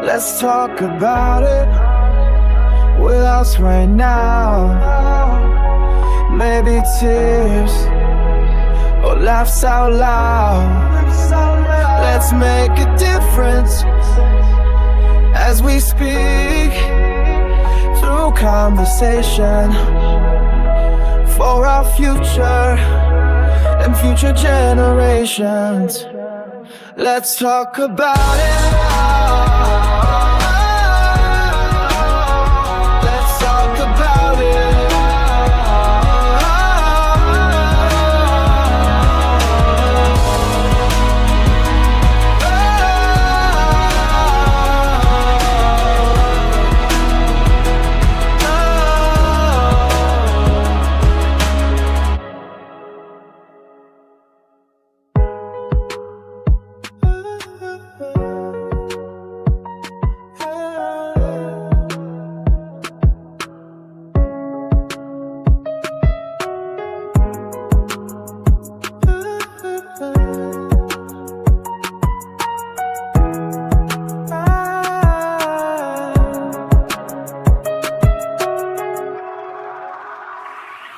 Let's talk about it with us right now. Maybe tears or laughs out loud. Let's make a difference as we speak through conversation for our future and future generations. Let's talk about it. Let's talk about it.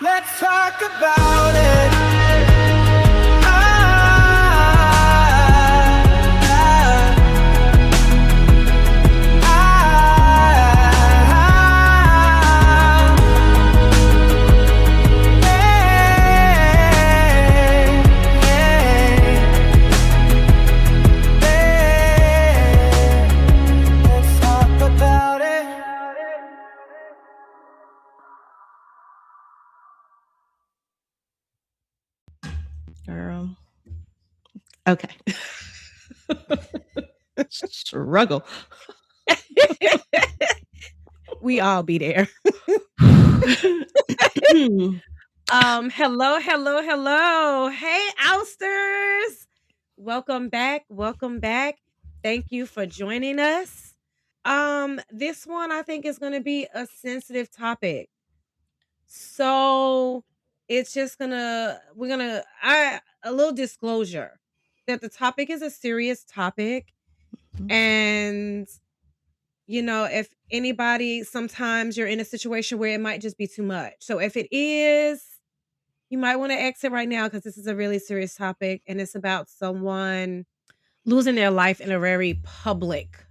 Let's talk about it. Let's talk about it. Girl. Okay. Struggle. We all be there. Hello. Hey, Ousters. Welcome back. Thank you for joining us. This one I think is going to be a sensitive topic. So it's just a little disclosure that the topic is a serious topic. And if anybody, sometimes you're in a situation where it might just be too much. So if it is, you might want to exit right now because this is a really serious topic and it's about someone losing their life in a very public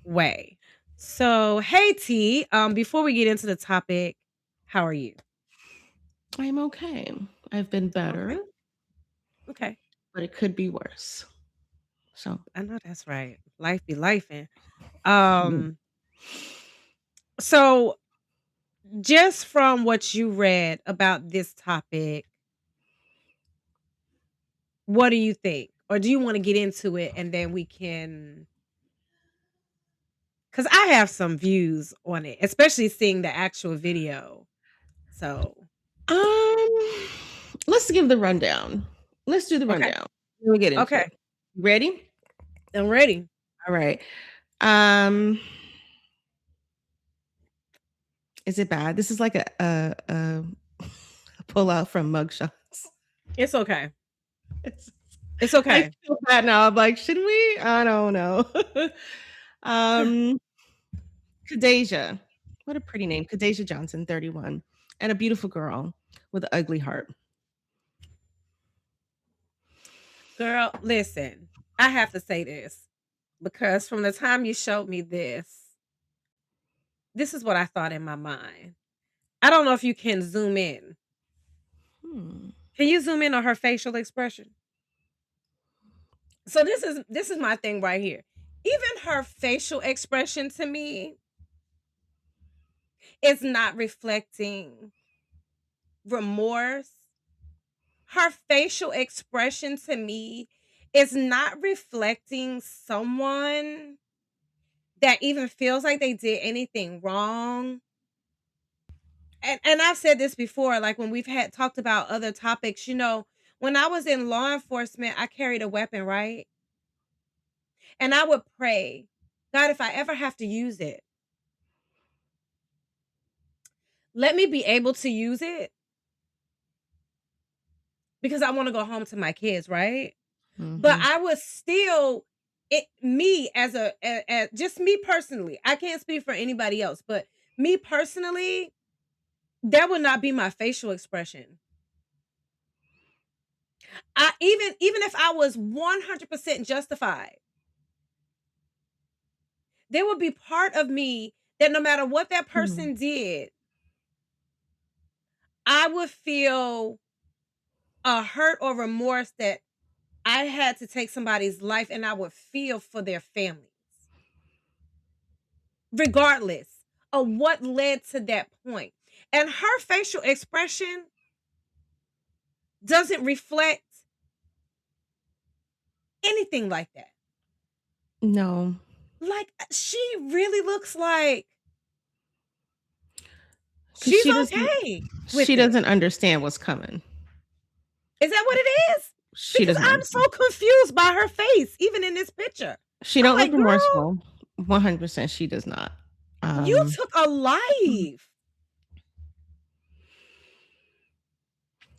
way. So, hey T, before we get into the topic, how are you? I'm okay. I've been better, Okay. but it could be worse. So I know that's right. Life be lifing. So just from what you read about this topic, what do you think? Or do you want to get into it and then we can, because I have some views on it, especially seeing the actual video. So let's give the rundown. Let's do the rundown. Let me get into it. Ready? I'm ready. All right. Is it bad? This is like a pull out from mugshots. It's okay. It's okay. I feel bad now. I'm like, should we? I don't know. Quadajah. What a pretty name. Quadajah Johnson, 31. And a beautiful girl with an ugly heart. Girl, listen. I have to say this because from the time you showed me this is what I thought in my mind. I don't know if you can zoom in. Can you zoom in on her facial expression? So this is my thing right here. Even her facial expression to me is not reflecting remorse. Her facial expression to me is not reflecting someone that even feels like they did anything wrong. And I've said this before, like when we've talked about other topics, when I was in law enforcement, I carried a weapon, right? And I would pray, God, if I ever have to use it, let me be able to use it because I want to go home to my kids, right? But I would still me as just me personally, I can't speak for anybody else, but me personally, that would not be my facial expression. I even if I was 100% justified, there would be part of me that no matter what that person did, I would feel a hurt or remorse that I had to take somebody's life, and I would feel for their families, regardless of what led to that point. And her facial expression doesn't reflect anything like that. No. Like, she really looks like 'Cause she's she doesn't okay with she it. doesn't understand what's coming. Is that what it is? She Because doesn't I'm so understand. confused by her face, even in this picture. She I'm don't like, look girl, remorseful. 100% she does not. you took a life.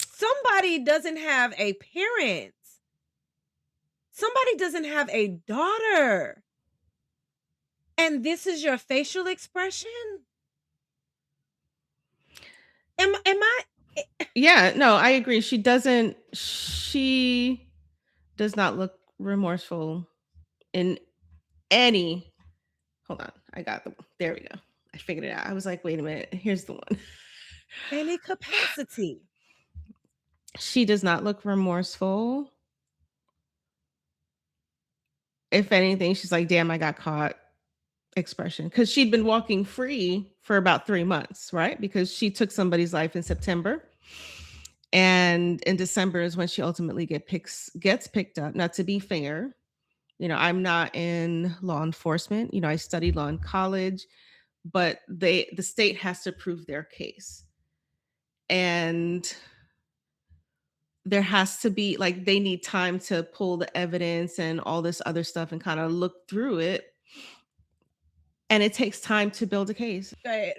Somebody doesn't have a parent. Somebody doesn't have a daughter. And this is your facial expression? Am I Yeah, no, I agree. She does not look remorseful in any. Hold on. There we go. I figured it out. I was like, wait a minute. Here's the one. any capacity? She does not look remorseful. If anything, she's like, damn, I got caught expression. Because she'd been walking free for about 3 months, right? Because she took somebody's life in September. And in December is when she ultimately gets picked up. Now, to be fair, I'm not in law enforcement. I studied law in college, but the state has to prove their case. And there has to be, like, they need time to pull the evidence and all this other stuff and kind of look through it. And it takes time to build a case. Right.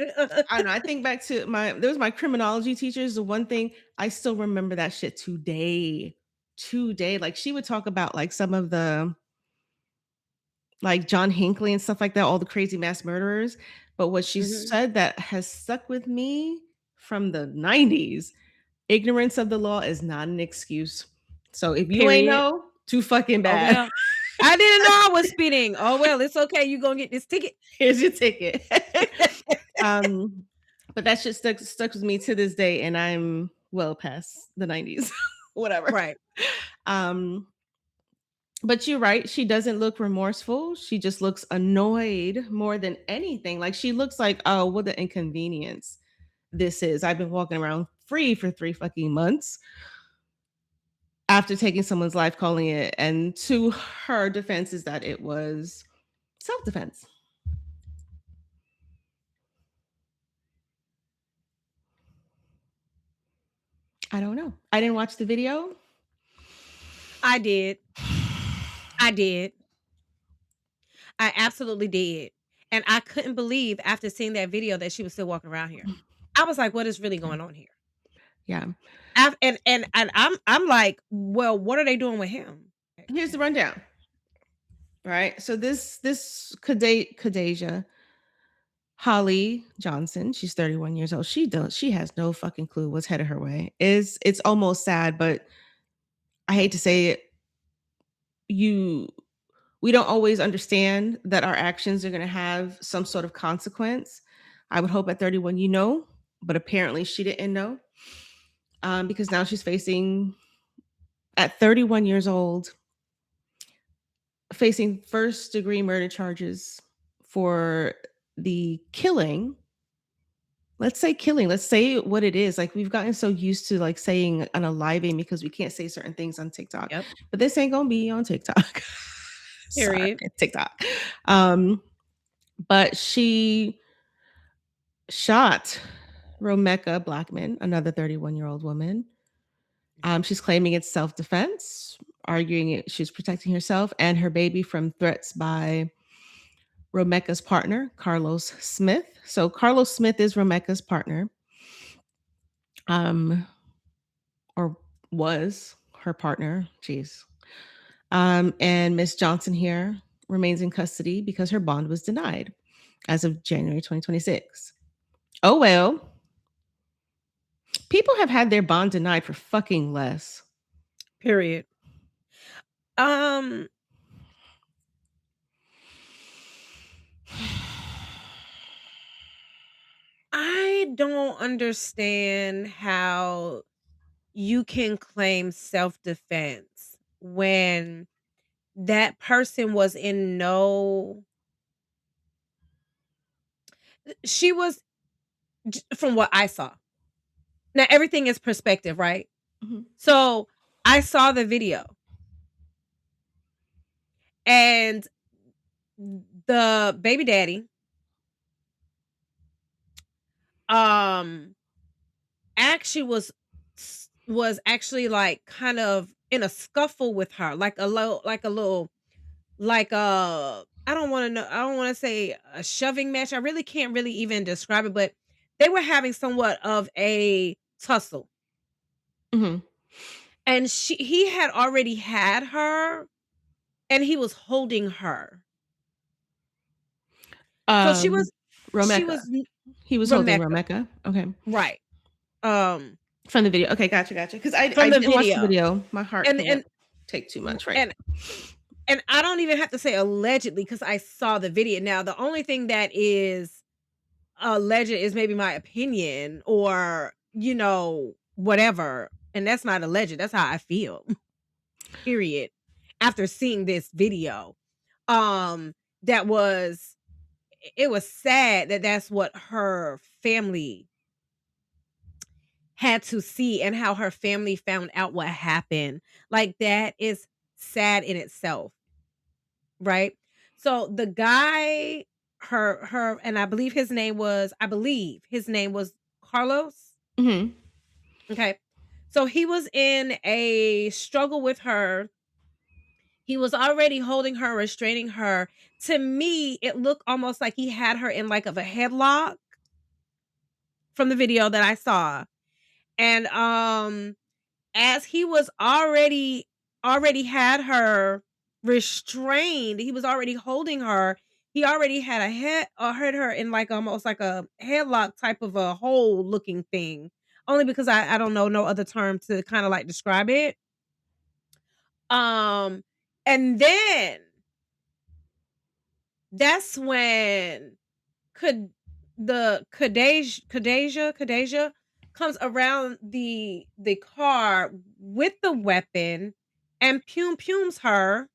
I don't know. I think back to there was my criminology teachers. The one thing I still remember that shit today. Like, she would talk about like some of the, like, John Hinckley and stuff like that, all the crazy mass murderers. But what she said that has stuck with me from the 90s, ignorance of the law is not an excuse. So if you ain't Period. know, too fucking Oh, bad. well. I didn't know I was speeding. Oh, well, it's okay. You're going to get this ticket. Here's your ticket. But that shit stuck with me to this day, and I'm well past the 90s. Whatever. Right. But you're right. She doesn't look remorseful. She just looks annoyed more than anything. Like, she looks like, oh, what an inconvenience this is. I've been walking around free for 3 fucking months after taking someone's life, calling it. And to her defense is that it was self-defense. I don't know. I didn't watch the video. I did. I absolutely did. And I couldn't believe after seeing that video that she was still walking around here. I was like, what is really going on here? Yeah. And I'm like, well, what are they doing with him? Here's the rundown. Right. So this Quadajah Holly Johnson, she's 31 years old. She has no fucking clue what's headed her way. It's almost sad, but I hate to say it. We don't always understand that our actions are going to have some sort of consequence. I would hope at 31 but apparently she didn't know. Because now she's facing, at 31 years old, facing first-degree murder charges for the killing. Let's say what it is. Like, we've gotten so used to like saying unaliving because we can't say certain things on TikTok. Yep. But this ain't gonna be on TikTok. Period. Sorry, TikTok. But she shot Romeca Blackmon, another 31-year-old woman. She's claiming it's self-defense, arguing she's protecting herself and her baby from threats by Romeca's partner, Carlos Smith. So Carlos Smith is Romeca's partner, or was her partner. Jeez. And Miss Johnson here remains in custody because her bond was denied as of January 2026. Oh, well, people have had their bond denied for fucking less. Period. I don't understand how you can claim self-defense when that person was in no she was from what I saw. Now everything is perspective, right? Mhm. So I saw the video and the baby daddy um actually was actually like kind of in a scuffle with her, like I don't want to know, I don't want to say a shoving match. I really can't really even describe it, but they were having somewhat of a tussle. Mhm. And he had already had her and he was holding her. So she was Romeca. He was holding Romeca, Romeca. Okay. right. From the video. Okay, gotcha. Because I From the didn't watch the video. video. My heart And can't take too much, right? and I don't even have to say allegedly because I saw the video. Now, the only thing that is alleged is maybe my opinion or, whatever. And that's not alleged. That's how I feel. Period. After seeing this video. That was it was sad that that's what her family had to see and how her family found out what happened. Like that is sad in itself, right? So the guy, her, and I believe his name was Carlos. Mhm. Okay. So he was in a struggle with her. He was already holding her, restraining her. To me, it looked almost like he had her in like of a headlock from the video that I saw. And as he was already had her restrained, he was already holding her. He already had had her in like almost like a headlock type of a hole looking thing. Only because I don't know no other term to kind of like describe it. And then that's when could the Quadajah comes around the car with the weapon and pumes her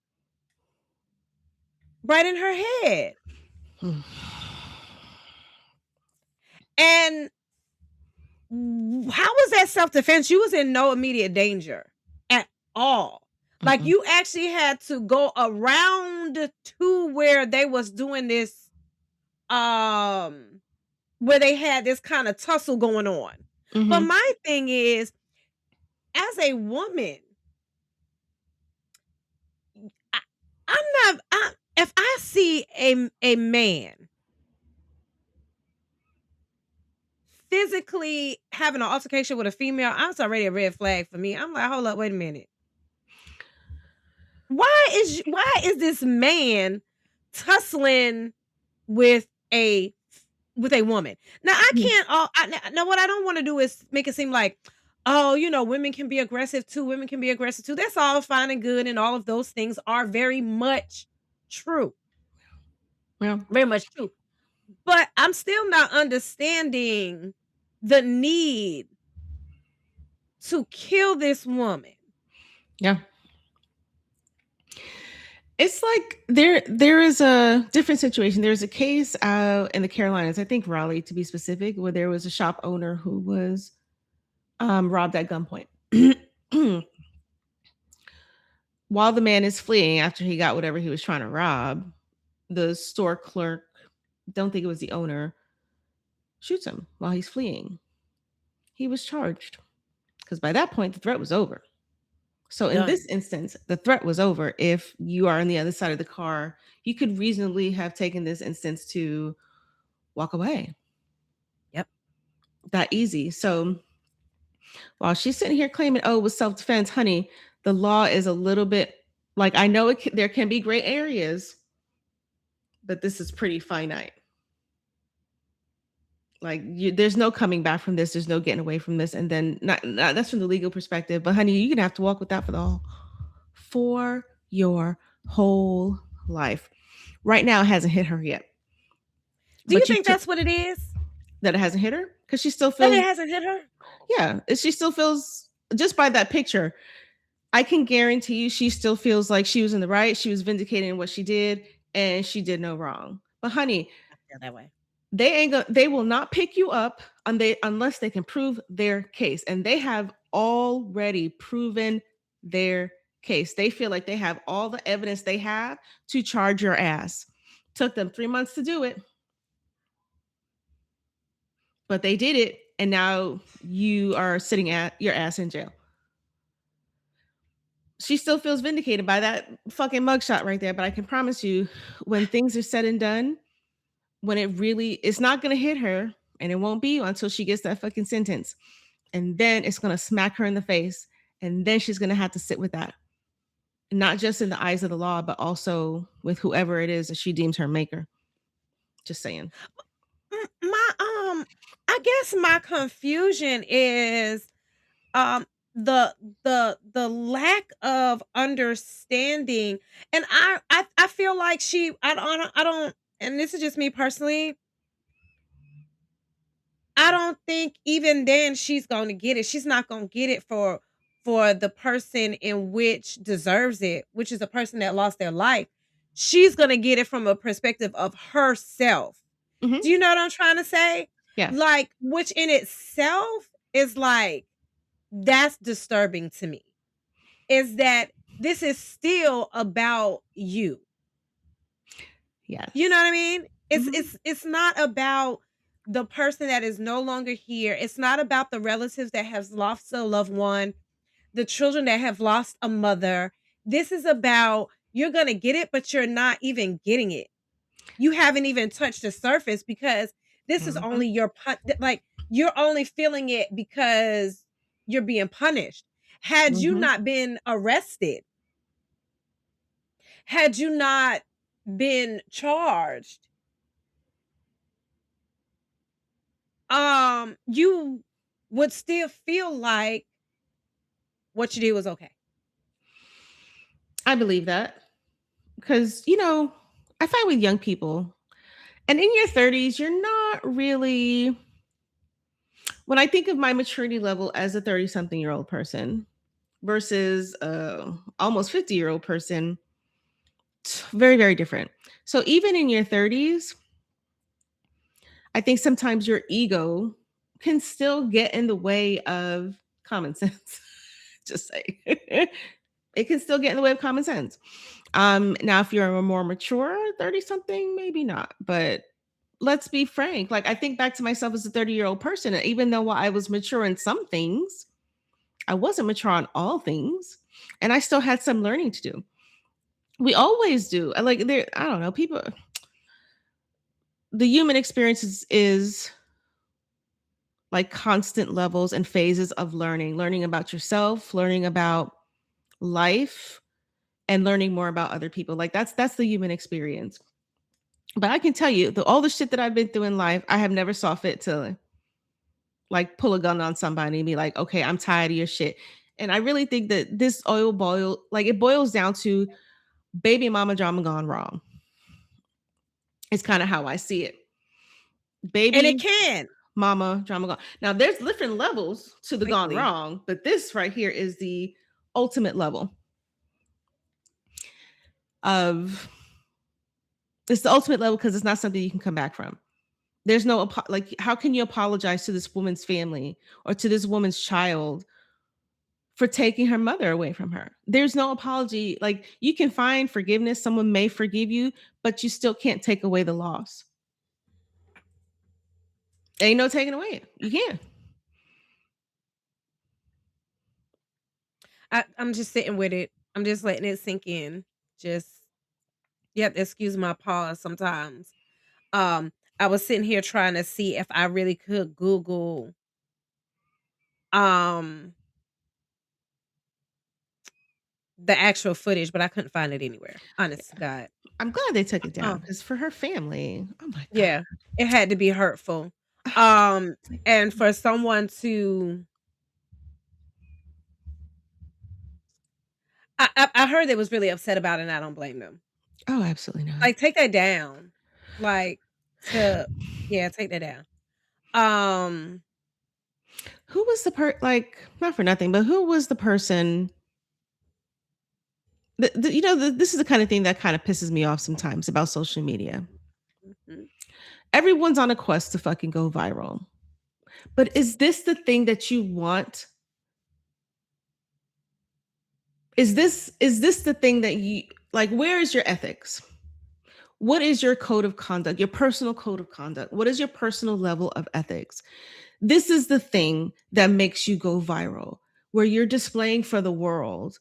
right in her head. And how was that self-defense? You was in no immediate danger at all. Like Mm-mm. you actually had to go around to where they was doing this where they had this kind of tussle going on. But Mhm. my thing is, as a woman, I, if I see a man physically having an altercation with a female, that's already a red flag for me. I'm like, hold up, wait a minute. Why is this man tussling with a woman? Now I can't. Now what I don't want to do is make it seem like, oh, women can be aggressive too. Women can be aggressive too. That's all fine and good, and all of those things are very much true. Yeah. Very much true. But I'm still not understanding the need to kill this woman. Yeah. It's like there is a different situation. There's a case out in the Carolinas, I think Raleigh to be specific, where there was a shop owner who was robbed at gunpoint. While the man is fleeing after he got whatever he was trying to rob, the store clerk, don't think it was the owner, shoots him while he's fleeing. He was charged because by that point the threat was over. So in this instance, the threat was over. If you are on the other side of the car, you could reasonably have taken this instance to walk away. Yep. That easy. So while she's sitting here claiming, oh, it was self-defense, honey, the law is a little bit Like I know there can be gray areas, but this is pretty finite. Like there's no coming back from this. There's no getting away from this. And then not that's from the legal perspective, but honey, you're gonna have to walk with that for your whole life. Right now, it hasn't hit her yet, Do you but you think took that's what it is? that it hasn't hit her because she still That feels. it hasn't hit her? Yeah, she still feels just by that picture. I can guarantee you, she still feels like she was in the right. She was vindicated in what she did, and she did no wrong. But honey, I feel that way. they will not pick you up unless they can prove their case, and they have already proven their case. They feel like they have all the evidence they have to charge your ass. Took them 3 months to do it, but they did it, and now you are sitting at your ass in jail. She still feels vindicated by that fucking mugshot right there, but I can promise you, when things are said and done, when it's not gonna hit her, and it won't be until she gets that fucking sentence. And then it's gonna smack her in the face, and then she's gonna have to sit with that. Not just in the eyes of the law, but also with whoever it is that she deems her maker. Just saying. My I guess my confusion is the lack of understanding, and I feel like I don't, and this is just me personally, I don't think even then she's going to get it. She's not going to get it for the person in which deserves it, which is a person that lost their life. She's going to get it from a perspective of herself. Mhm. Do you know what I'm trying to say? Yeah. Like, which in itself is like, that's disturbing to me. Is that this is still about you. Yes. You know what I mean? Mhm. It's not about the person that is no longer here. It's not about the relatives that have lost a loved one, the children that have lost a mother. This is about, you're going to get it, but you're not even getting it. You haven't even touched the surface, because this is Mhm. only like, you're only feeling it because you're being punished. Had you Mhm. not been arrested, had you not been charged, you would still feel like what you did was okay. I believe that because I find with young people, and in your 30s, you're not really. When I think of my maturity level as a 30-something-year-old person versus almost 50-year-old person, very, very different. So even in your 30s, I think sometimes your ego can still get in the way of common sense. Just say it can still get in the way of common sense. Now if you're a more mature 30 something, maybe not, but let's be frank. Like I think back to myself as a 30-year-old person, and even though I was mature in some things, I wasn't mature on all things, and I still had some learning to do. We always do. I don't know, people, the human experience is like constant levels and phases of learning about yourself, learning about life, and learning more about other people. Like that's the human experience. But I can tell you, all the shit that I've been through in life, I have never saw fit to like pull a gun on somebody and be like, okay, I'm tired of your shit. And I really think that this it boils down to baby mama drama gone wrong. It's kind of how I see it. And it Baby can. mama drama gone. Now there's different levels to the gone Quickly. wrong, but this right here is the ultimate level of it's the ultimate level because it's not something you can come back from. There's no like how can you apologize to this woman's family or to this woman's child for taking her mother away from her? There's no apology. Like you can find forgiveness, someone may forgive you, but you still can't take away the loss. Ain't no taking away it. You can't. I'm just sitting with it. I'm just letting it sink in. Just, yep, excuse my pause sometimes. I was sitting here trying to see if I really could Google um the actual footage, but I couldn't find it anywhere. Honest to God. I'm glad they took it down Oh, because for her family, oh my god. yeah. It had to be hurtful. And for someone to I heard they was really upset about it, and I don't blame them. Oh, absolutely not. Like, take that down. Like, to yeah, take that down. Um, Who was the like, not for nothing, but who was the person this is the kind of thing that kind of pisses me off sometimes about social media. mhm, Everyone's on a quest to fucking go viral. But is this the thing that you want? Is this the thing that you like? Where is your ethics? What is your code of conduct, your personal code of conduct? What is your personal level of ethics? This is the thing that makes you go viral, where you're displaying for the world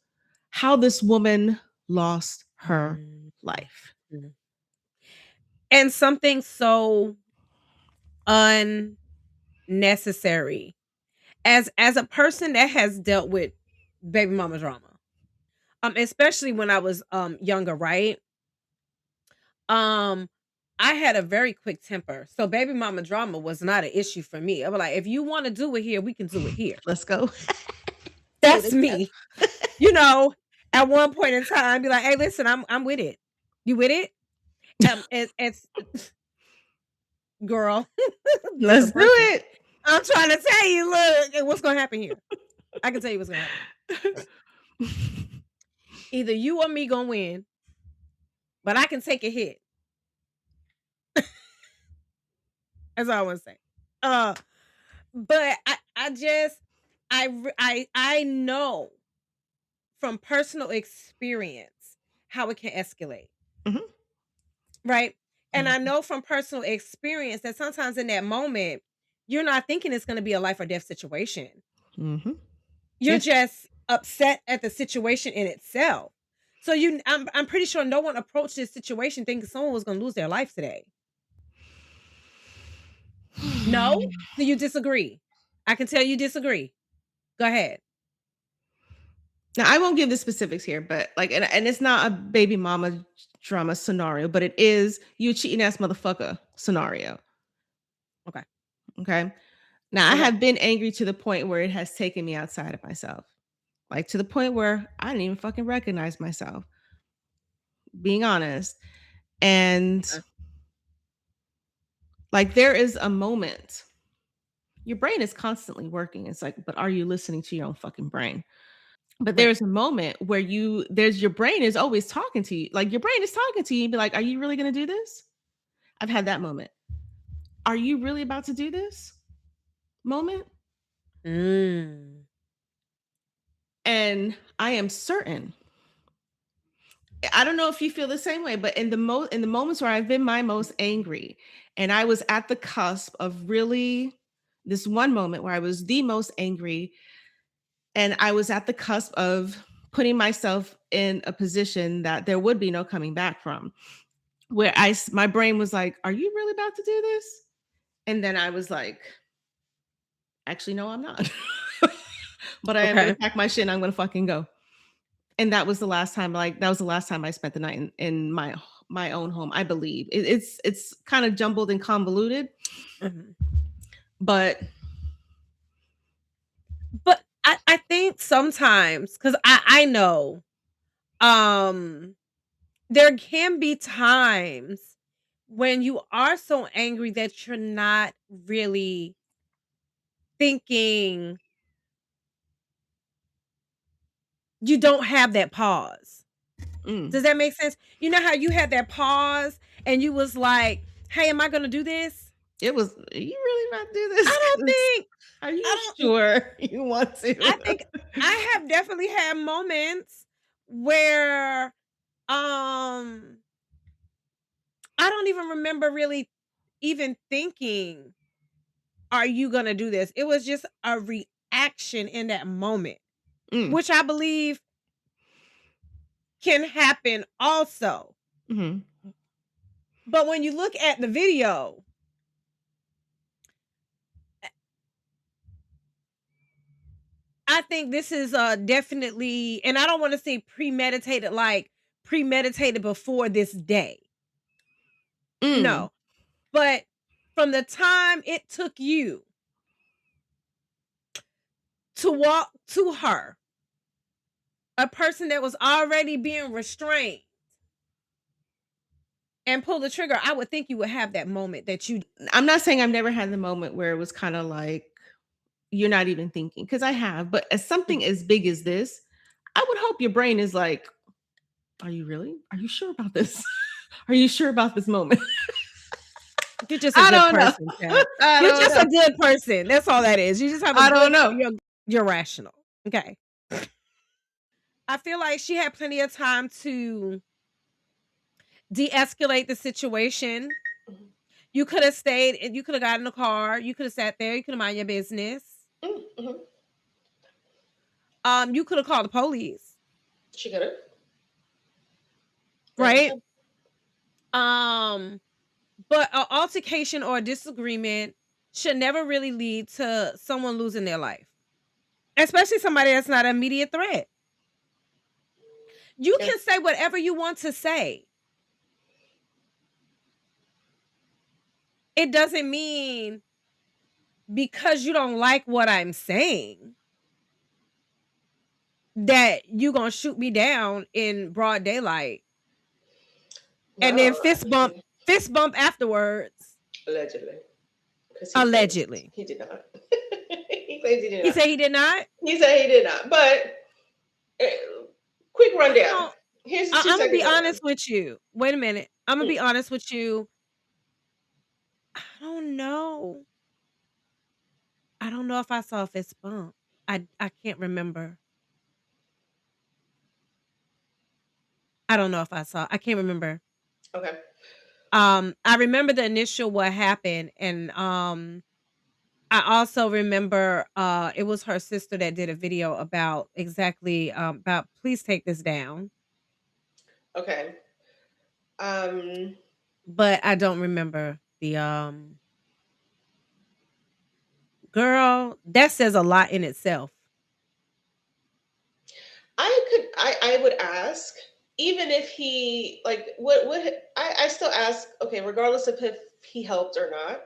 how this woman lost her mhm, life. mhm. And something so unnecessary. As a person that has dealt with baby mama drama, especially when I was younger, right? Um, I had a very quick temper. So baby mama drama was not an issue for me. I was like, if you want to do it here, we can do it here. Let's go. Say That's it me. You know, at one point in time, be like, hey, listen, I'm with it. You with it? It's girl. Let's Listen, do person. it. I'm trying to tell you, look, what's gonna happen here. I can tell you what's gonna happen. Either you or me gonna win, but I can take a hit. That's all I want to say. Uh, but I just I know from personal experience how it can escalate, Mhm, right? And I mhm, know from personal experience that sometimes in that moment, you're not thinking it's going to be a life or death situation. mhm. You're Yeah. just upset at the situation in itself. So I'm pretty sure no one approached this situation thinking someone was going to lose their life today. No? Do you disagree? I can tell you disagree. Go ahead. Now, I won't give the specifics here, but like, and it's not a baby mama drama scenario, but it is you a cheating ass motherfucker scenario. Okay. Okay. Now, I Okay. have been angry to the point where it has taken me outside of myself, like to the point where I didn't even fucking recognize myself, being honest. And Uh, like, there is a moment, your brain is constantly working. It's like, but are you listening to your own fucking brain? But Right. there's a moment where your brain is always talking to you. Like your brain is talking to you and be like, are you really going to do this? I've had that moment. Are you really about to do this moment? Mm. And I am certain. I don't know if you feel the same way, but in the moments where I've been my most angry and I was at the cusp of really this one moment where I was the most angry and I was at the cusp of putting myself in a position that there would be no coming back from. Where my brain was like, "Are you really about to do this?" And then I was like, "Actually, no, I'm not." But I am gonna Okay. pack my shit and I'm gonna fucking go. And that was the last time, like, that was the last time I spent the night in my own home, I believe. It's kind of jumbled and convoluted, Mhm. but But I think sometimes because I know um there can be times when you are so angry that you're not really thinking, you don't have that pause. mm, Does that make sense? You know how you had that pause and you was like, "Hey, am I gonna do this?" it was, "Are you really about to do I this? don't 'Cause think are I you don't sure you want I to?" think I have definitely had moments where um I don't even remember really even thinking, "Are you gonna do this?" It was just a reaction in that moment, Mm, which I believe can happen also. mhm. But when you look at the video, I think this is definitely, and I don't want to say premeditated, like premeditated before this day. Mm. No. But from the time it took you to walk to her, a person that was already being restrained, and pull the trigger, I would think you would have that moment that you. I'm not saying I've never had the moment where it was kind of like you're not even thinking, because I have, but as something as big as this, I would hope your brain is like, are you really? Are you sure about this? Are you sure about this moment? You're just a I good don't know. person, Chad. I You're don't just know. a good person. That's all that is. You just have a I good. don't know. You're rational. Okay. I feel like she had plenty of time to de-escalate the situation. Mhm. You could have stayed and you could have got in the car. You could have sat there. You could have mind your business. Mhm. You could have called the police, She could have. right? But an altercation or a disagreement should never really lead to someone losing their life, especially somebody that's not an immediate threat. You Yeah. can say whatever you want to say. It doesn't mean because you don't like what I'm saying that you gonna shoot me down in broad daylight and then No, fist bump afterwards. allegedly. Because Allegedly. he did not. He claims he did He not. said he did not. He said he did not. But quick rundown. No, Here's the I'm gonna 2-second be rundown. honest with you. Wait a minute. I'm gonna be honest with you. I don't know. I don't know if I saw a fist bump. I can't remember. I don't know if I saw. I can't remember. Okay. I remember the initial what happened, and I also remember it was her sister that did a video about exactly about please take this down. Okay. But I don't remember the girl, that says a lot in itself. I would ask, even if he like what I still ask, okay, regardless of if he helped or not,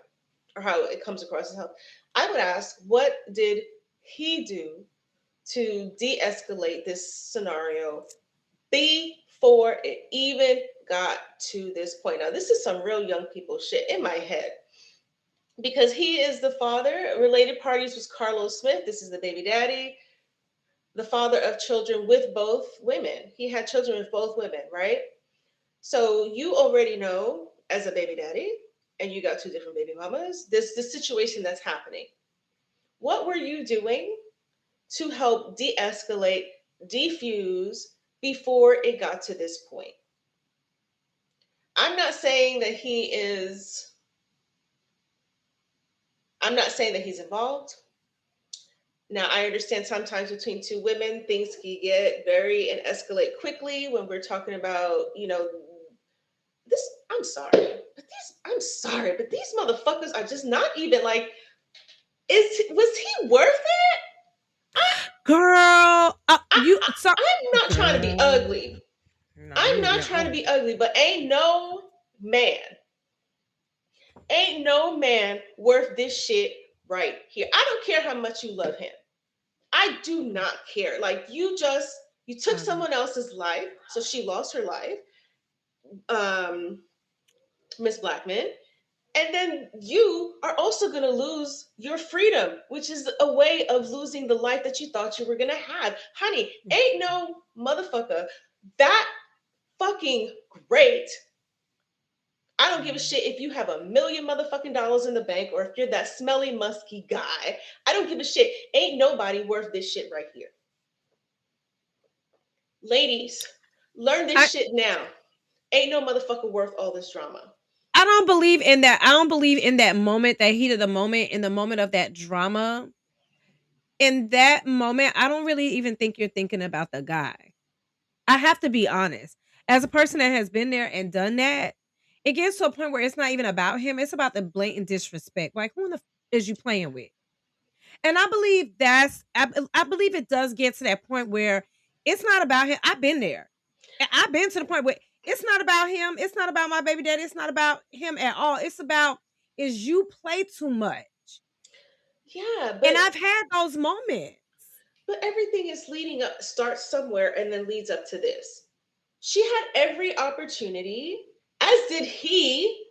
or how it comes across as help, I would ask, what did he do to de-escalate this scenario before it even got to this point? Now, this is some real young people shit in my head. Because he is the father. Related parties was Carlos Smith. This is the baby daddy, the father of children with both women. He had children with both women, right? So you already know as a baby daddy, and you got two different baby mamas, this situation that's happening. What were you doing to help de-escalate, defuse before it got to this point? I'm not saying that I'm not saying that he's involved. Now, I understand sometimes between two women, things can get very and escalate quickly when we're talking about, this. I'm sorry, but these motherfuckers are just not even like, was he worth it? Girl, I'm not trying to be ugly. No, I'm not trying to be ugly, but ain't no man worth this shit right here. I don't care how much you love him. I do not care. Like you took someone else's life, so she lost her life, Miss Blackmon, and then you are also gonna lose your freedom, which is a way of losing the life that you thought you were gonna have. Honey, ain't no motherfucker that fucking great. I don't give a shit if you have $1 million motherfucking dollars in the bank or if you're that smelly, musky guy. I don't give a shit. Ain't nobody worth this shit right here. Ladies, learn this shit now. Ain't no motherfucker worth all this drama. I don't believe in that. I don't believe in that moment, that heat of the moment, in the moment of that drama. In that moment, I don't really even think you're thinking about the guy. I have to be honest. As a person that has been there and done that, it gets to a point where it's not even about him. It's about the blatant disrespect. Like, who in the is you playing with? And I believe I believe it does get to that point where it's not about him. I've been there. I've been to the point where it's not about him. It's not about my baby daddy. It's not about him at all. It's about, is you play too much. Yeah, And I've had those moments. but everything is leading up, starts somewhere and then leads up to this. She had every opportunity, as did he,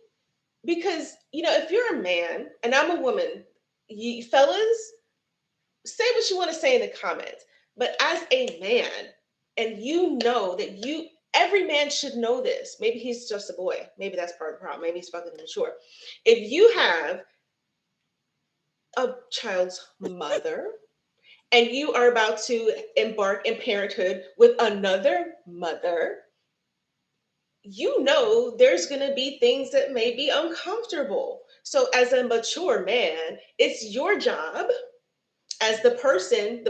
because if you're a man and I'm a woman, you fellas, say what you want to say in the comments. But as a man, and that every man should know this. Maybe he's just a boy. Maybe that's part of the problem. Maybe he's fucking immature. If you have a child's mother and you are about to embark in parenthood with another mother, there's going to be things that may be uncomfortable. So as a mature man, it's your job as the person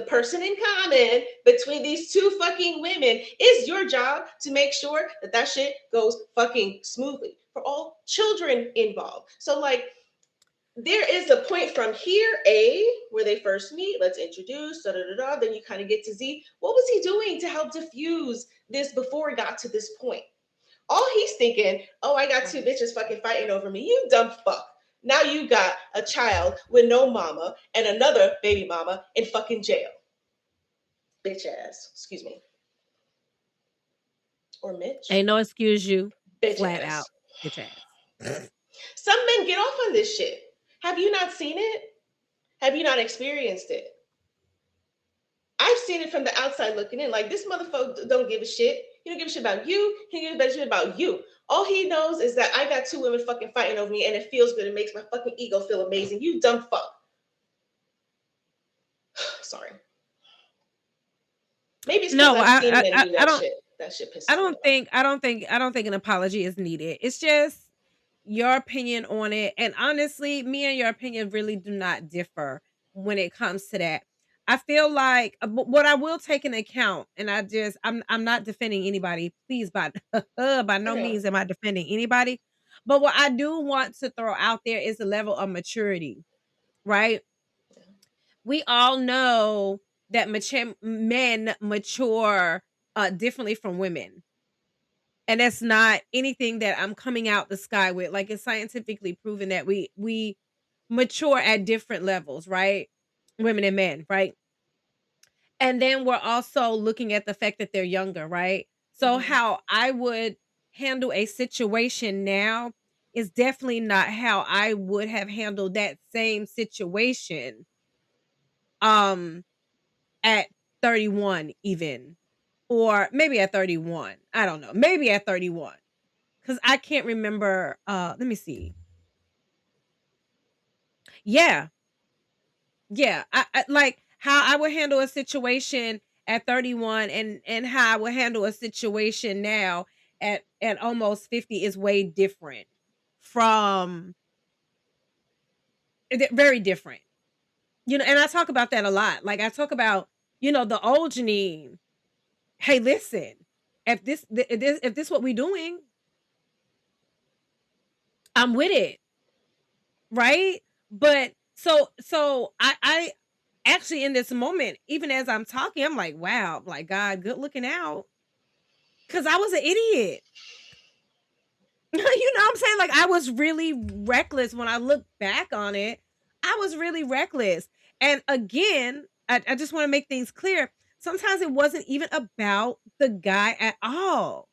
in common between these two fucking women, is your job to make sure that shit goes fucking smoothly for all children involved. So like, there is a point from here, A, where they first meet, let's introduce, then you kind of get to Z. What was he doing to help diffuse this before it got to this point? All he's thinking, oh, I got two bitches fucking fighting over me. You dumb fuck. Now you got a child with no mama and another baby mama in fucking jail. Bitch ass. Excuse me. Or Mitch. Ain't no excuse you. Bitch Flat ass. out. Bitch ass. Some men get off on this shit. Have you not seen it? Have you not experienced it? I've seen it from the outside looking in. Like, this motherfucker don't give a shit. He don't give a shit about you. He don't give a shit about you. All he knows is that I got two women fucking fighting over me and it feels good. It makes my fucking ego feel amazing. You dumb fuck. Sorry. Maybe it's because I've seen men do that shit. That shit pisses me off. I don't think an apology is needed. It's just your opinion on it. And honestly, me and your opinion really do not differ when it comes to that. I feel like what I will take into account, and I'm not defending anybody. Please, by no means am I defending anybody. But what I do want to throw out there is the level of maturity, right? We all know that men mature differently from women. And that's not anything that I'm coming out the sky with. Like, it's scientifically proven that we mature at different levels, right? Women and men, right? And then we're also looking at the fact that they're younger, right? So how I would handle a situation now is definitely not how I would have handled that same situation at 31 even, or maybe at 31. I don't know. Maybe at 31. Cuz I can't remember let me see. Yeah. Yeah, I like how I would handle a situation at 31 and how I would handle a situation now at almost 50 is way different from very different. And I talk about that a lot. Like, I talk about, the old Janine. Hey, listen, if this what we doing, I'm with it. Right? But so I actually, in this moment, even as I'm talking, I'm like, wow, like, God, good looking out. Cause I was an idiot. You know what I'm saying? Like, I was really reckless when I look back on it. I was really reckless. And again, I just want to make things clear. Sometimes it wasn't even about the guy at all.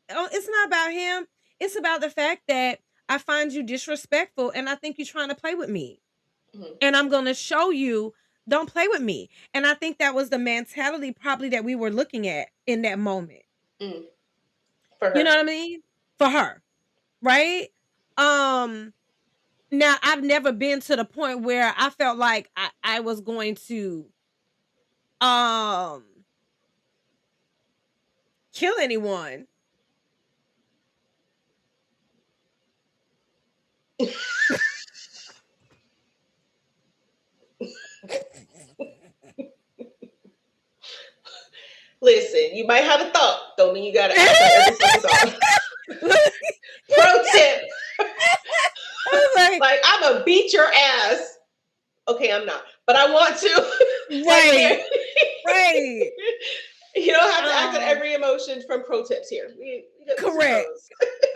It's not about him. It's about the fact that I find you disrespectful and I think you're trying to play with me. And I'm going to show you, don't play with me. And I think that was the mentality probably that we were looking at in that moment. For her. You know what I mean? For her. Right? Now, I've never been to the point where I felt like I was going to kill anyone. Listen, you might have a thought. Don't mean you gotta answer every single thought. Pro tip. Like, I'm gonna beat your ass. Okay, I'm not. but I want to. Right. Right. You don't have to act on every emotion from pro tips here. Correct.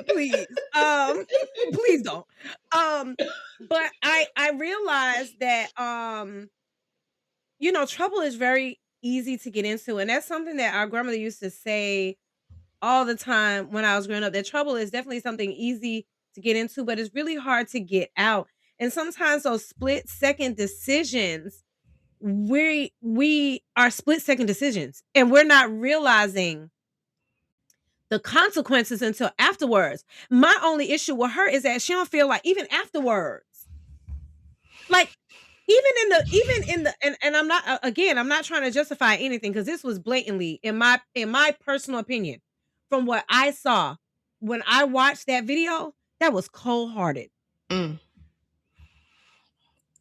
Please. Please don't. But I realized that trouble is very easy to get into. And that's something that our grandmother used to say all the time when I was growing up. That trouble is definitely something easy to get into, but it's really hard to get out. And sometimes those split second decisions, we are split second decisions, and we're not realizing the consequences until afterwards. My only issue with her is that she don't feel like even afterwards, like even in the and I'm not again, I'm not trying to justify anything because this was blatantly in my personal opinion from what I saw when I watched that video, that was cold-hearted. Mm.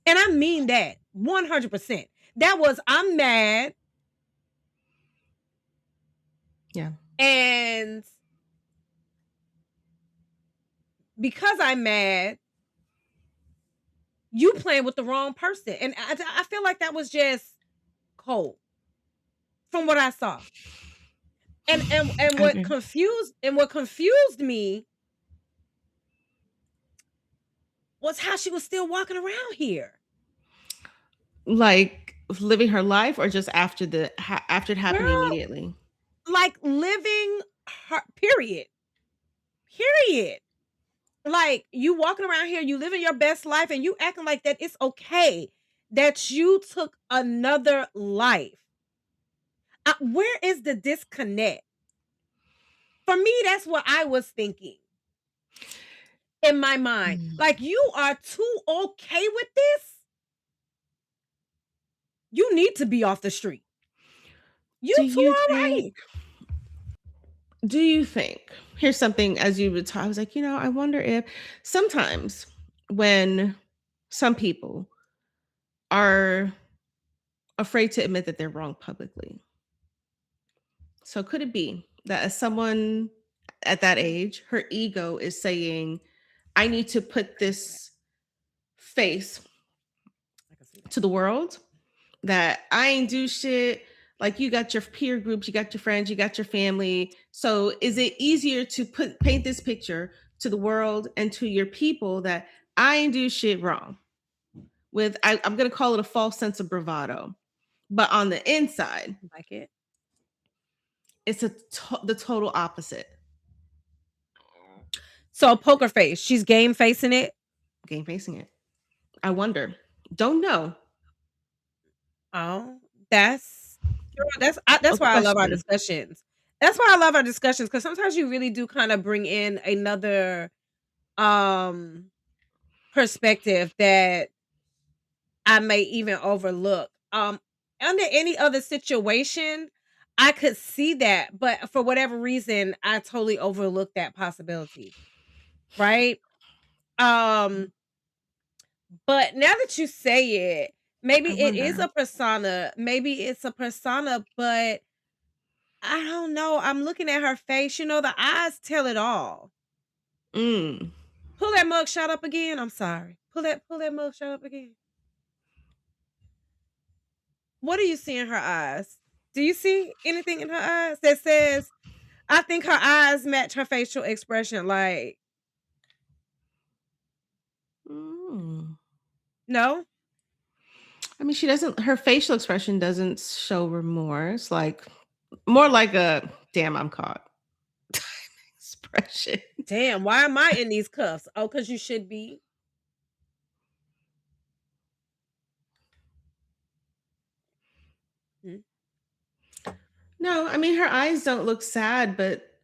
And I mean that 100%. That was, I'm mad. Yeah. And because I'm mad, you playing with the wrong person. And I feel like that was just cold from what I saw. And what confused me was how she was still walking around here. Like living her life, or just after it happened immediately? Like living her period. Like, you walking around here, you living your best life, and you acting like that it's okay that you took another life. Where is the disconnect? For me, that's what I was thinking in my mind. Like, you are too okay with this? You need to be off the street. You too all right. Do you think, here's something as you would talk, I was like, I wonder if sometimes when some people are afraid to admit that they're wrong publicly. So could it be that as someone at that age, her ego is saying, I need to put this face to the world that I ain't do shit. Like, you got your peer groups, you got your friends, you got your family. So is it easier to paint this picture to the world and to your people that I ain't do shit wrong? With I'm going to call it a false sense of bravado, but on the inside, like it, it's the total opposite. So poker face, she's game facing it. Game facing it. I wonder. Don't know. Oh, that's why I love our discussions. That's why I love our discussions, because sometimes you really do kind of bring in another perspective that I may even overlook. Under any other situation, I could see that, but for whatever reason, I totally overlooked that possibility. Right? But now that you say it, maybe it is a persona. Maybe it's a persona, but I don't know. I'm looking at her face. The eyes tell it all. Pull that mugshot up again. I'm sorry. Pull that mugshot up again. What do you see in her eyes? Do you see anything in her eyes that says, I think her eyes match her facial expression? Like, no? I mean, her facial expression doesn't show remorse, like more like a damn, I'm caught expression. Damn, why am I in these cuffs? Oh, because you should be. No, I mean, her eyes don't look sad, but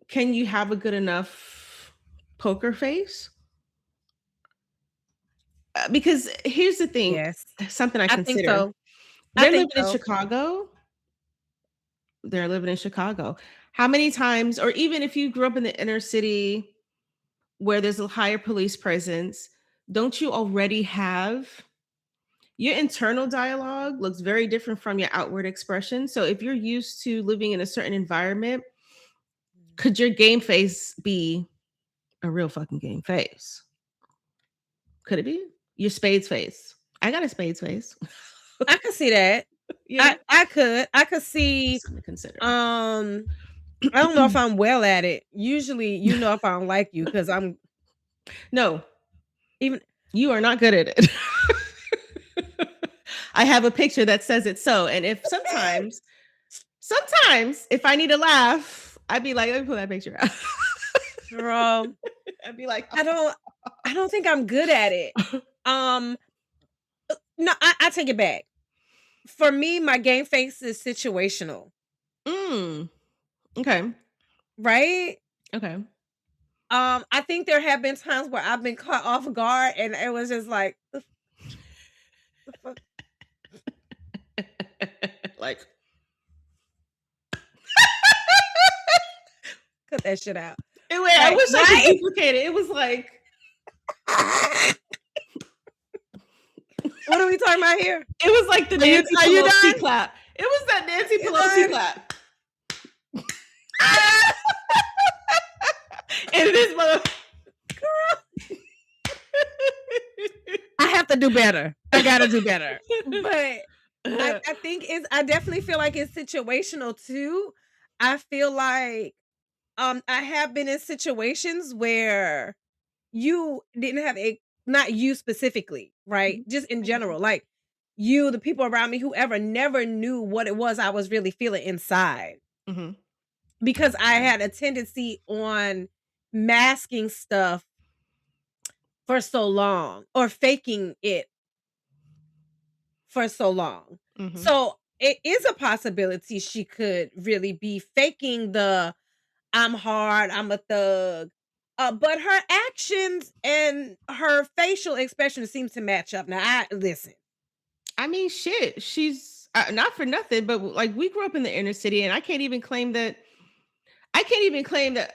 can you have a good enough poker face? Because here's the thing. Yes. Something I consider. Think so. They're living in Chicago. They're living in Chicago. How many times, or even if you grew up in the inner city where there's a higher police presence, don't you already have your internal dialogue looks very different from your outward expression? So if you're used to living in a certain environment, could your game face be a real fucking game face? Could it be your spades face? I got a spades face. I could see that. Yeah. I could see. Something to consider. I don't know if I'm well at it. Usually, you know, if I don't like you, because I'm No, even. you are not good at it. I have a picture that says it so. And if sometimes if I need a laugh, I'd be like, let me pull that picture out. Girl, I'd be like, I don't think I'm good at it. No, I take it back. For me, my game face is situational. Okay. Right? Okay. I think there have been times where I've been caught off guard and it was just like, the fuck? Like, Cut that shit out. I wish I could duplicate it. It was like, what are we talking about here? It was like the Nancy Pelosi clap. It was that Nancy Pelosi clap. And this mother. I have to do better. I gotta do better. But I think I definitely feel like it's situational too. I feel like I have been in situations where you didn't have not you specifically, right? Just in general, like you, the people around me, whoever never knew what it was I was really feeling inside. Because I had a tendency on masking stuff for so long or faking it for so long. So it is a possibility she could really be faking the I'm hard, I'm a thug. But her actions and her facial expression seems to match up. Now, listen. I mean, shit. She's not for nothing, but like we grew up in the inner city, and I can't even claim that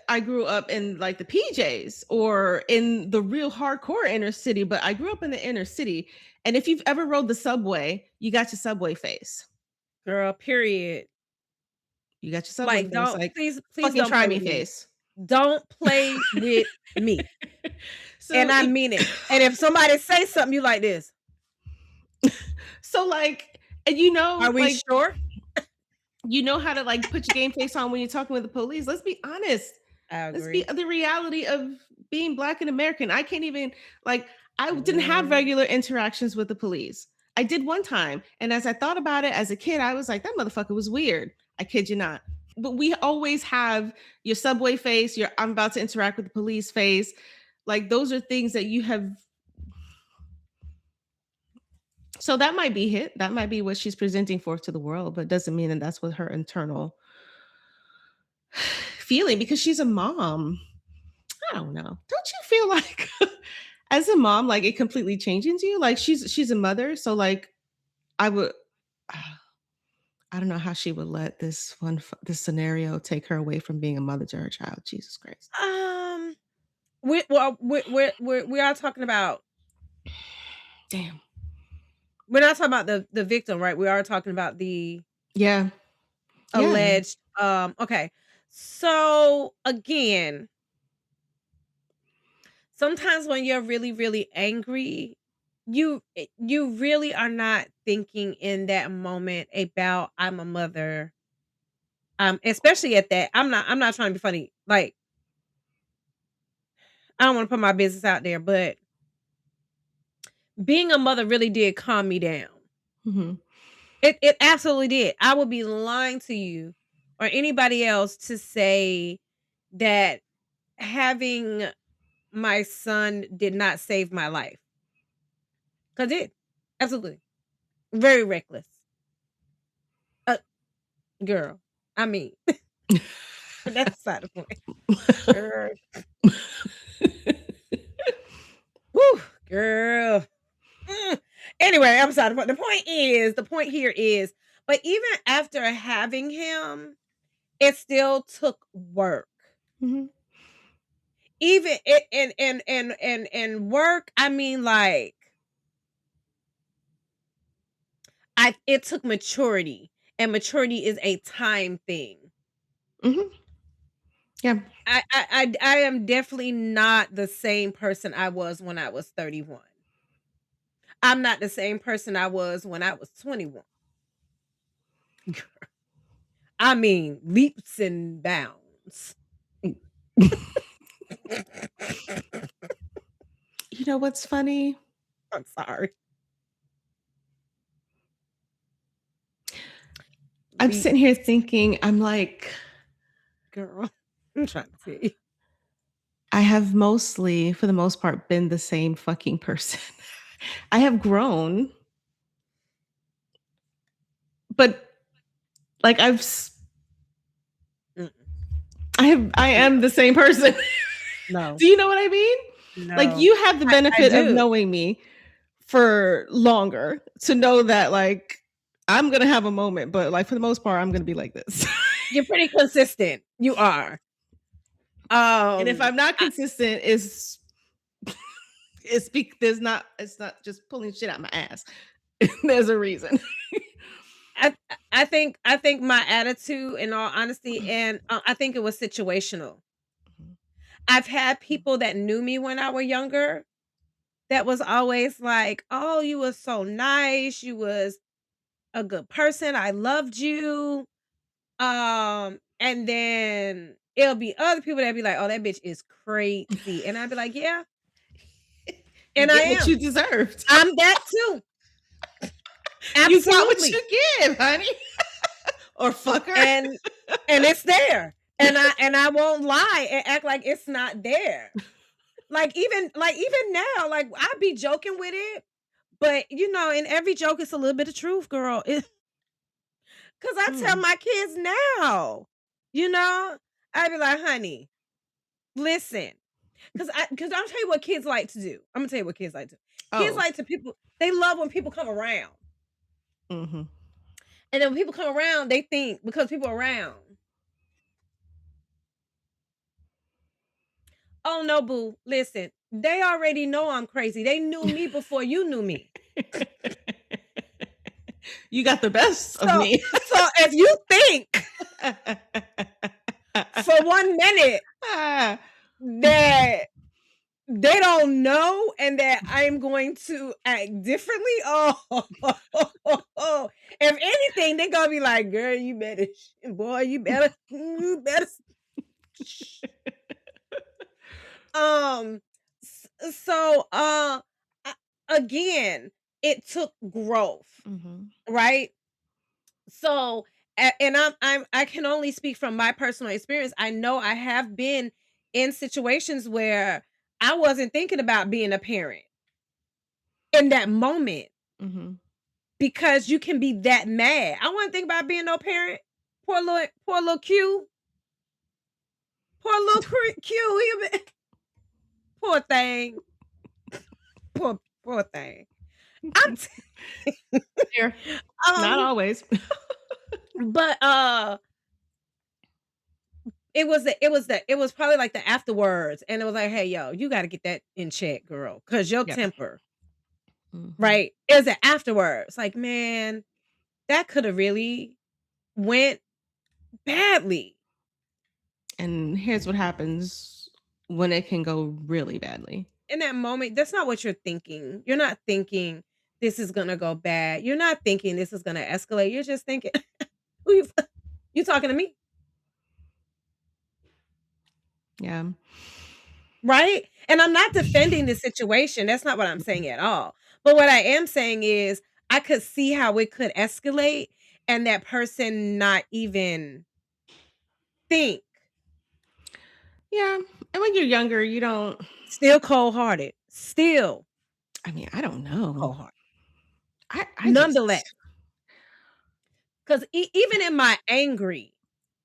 I grew up in like the PJs or in the real hardcore inner city, but I grew up in the inner city. And if you've ever rode the subway, you got your subway face. Girl, period. You got your subway face. Like, please fucking don't try play me with face. Don't play with me. So and I mean it. And if somebody say something, you like this. So like, and you know, are we like, sure? You know how to like put your game face on when you're talking with the police. Let's be honest. I agree. Let's be the reality of being Black and American. I can't even like, I didn't have regular interactions with the police. I did one time. And as I thought about it as a kid, I was like, that motherfucker was weird. I kid you not. But we always have your subway face, your I'm about to interact with the police face. Like those are things that you have. So that might be it. That might be what she's presenting forth to the world, but doesn't mean that that's what her internal feeling, because she's a mom. I don't know. Don't you feel like as a mom, like it completely changes you? Like she's a mother. So like I don't know how she would let this scenario take her away from being a mother to her child. Jesus Christ. We are talking about. Damn. We're not talking about the victim, right? We are talking about the alleged. Okay. So again, sometimes when you're really, really angry, you really are not thinking in that moment about I'm a mother. Especially at that. I'm not trying to be funny. Like, I don't want to put my business out there, but being a mother really did calm me down. It absolutely did. I would be lying to you or anybody else to say that having my son did not save my life. Because it absolutely very reckless. Girl, I mean, that's beside the point. Girl. Woo, girl. Anyway, I'm sorry. The point here is, but even after having him, it still took work. Even and work, I mean, like, it took maturity, and maturity is a time thing. Yeah, I am definitely not the same person I was when I was 31. I'm not the same person I was when I was 21. I mean, leaps and bounds. You know what's funny? I'm sorry. I'm sitting here thinking, I'm like, girl, I'm trying to tell you. I have mostly, for the most part, been the same fucking person. I have grown, but like Mm-mm. I am the same person. No. Do you know what I mean? No. Like you have the benefit of do. knowing me for longer to know that like I'm gonna have a moment, but like for the most part, I'm gonna be like this. You're pretty consistent. You are. And if I'm not consistent, it's not just pulling shit out my ass. There's a reason. I think my attitude, in all honesty, and I think it was situational. I've had people that knew me when I was younger that was always like, "Oh, you were so nice. You was a good person. I loved you." And then it'll be other people that be like, "Oh, that bitch is crazy," and I'd be like, "Yeah." And I am. What you deserved. I'm that too. Absolutely. You got what you give, honey. Or fucker. And it's there. And I won't lie and act like it's not there. Like even now, like I be joking with it, but you know, in every joke it's a little bit of truth, girl. Cause I tell my kids now, you know, I be like, honey, listen. Cause I'll tell you what kids like to do. I'm gonna tell you what kids like to do. Kids like to they love when people come around. Mm-hmm. And then when people come around, they think because people are around. Oh no, boo. Listen, they already know I'm crazy. They knew me before you knew me. You got the best of me. So if you think for 1 minute that they don't know and that I'm going to act differently, if anything, they're gonna be like, girl, you better, boy, you better. So again, it took growth, right? So and I can only speak from my personal experience. I know I have been in situations where I wasn't thinking about being a parent in that moment because you can be that mad. I wasn't thinking about being no parent. Poor little Q. Poor little Q. Poor thing. Poor thing. I'm not always. But it was probably like the afterwards, and it was like, hey, yo, you got to get that in check, girl, because your temper, right? Is it afterwards? Like, man, that could have really went badly. And here's what happens when it can go really badly. In that moment, that's not what you're thinking. You're not thinking this is gonna go bad. You're not thinking this is gonna escalate. You're just thinking, you talking to me? Yeah. Right? And I'm not defending the situation. That's not what I'm saying at all. But what I am saying is I could see how it could escalate and that person not even think. Yeah. And when you're younger, you don't. Still cold-hearted. Still. I mean, I don't know. Cold-hearted. I Nonetheless. Because even in my angry,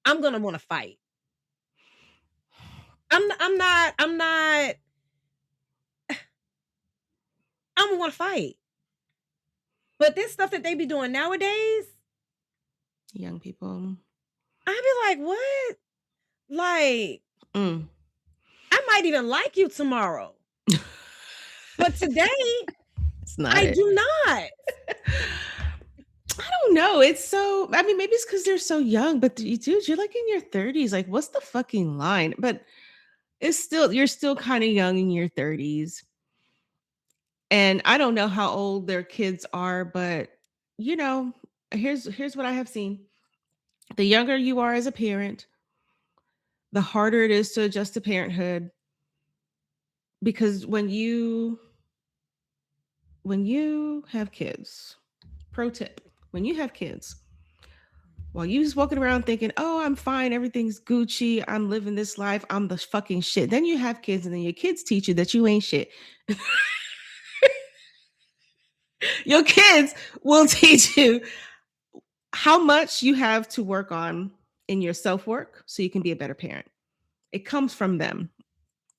I'm going to want to fight. I'm not. I'm gonna want to fight. But this stuff that they be doing nowadays, young people, I be like, what? Like, I might even like you tomorrow, but today, it's not. I do not. I don't know. It's so. I mean, maybe it's because they're so young. But dude, you're like in your 30s. Like, what's the fucking line? But it's still, you're still kind of young in your 30s. And I don't know how old their kids are, but you know, here's what I have seen. The younger you are as a parent, the harder it is to adjust to parenthood, because when you have kids, pro tip, when you have kids, while you just walking around thinking, "Oh, I'm fine, everything's Gucci, I'm living this life, I'm the fucking shit." Then you have kids and then your kids teach you that you ain't shit. Your kids will teach you how much you have to work on in your self-work so you can be a better parent. It comes from them.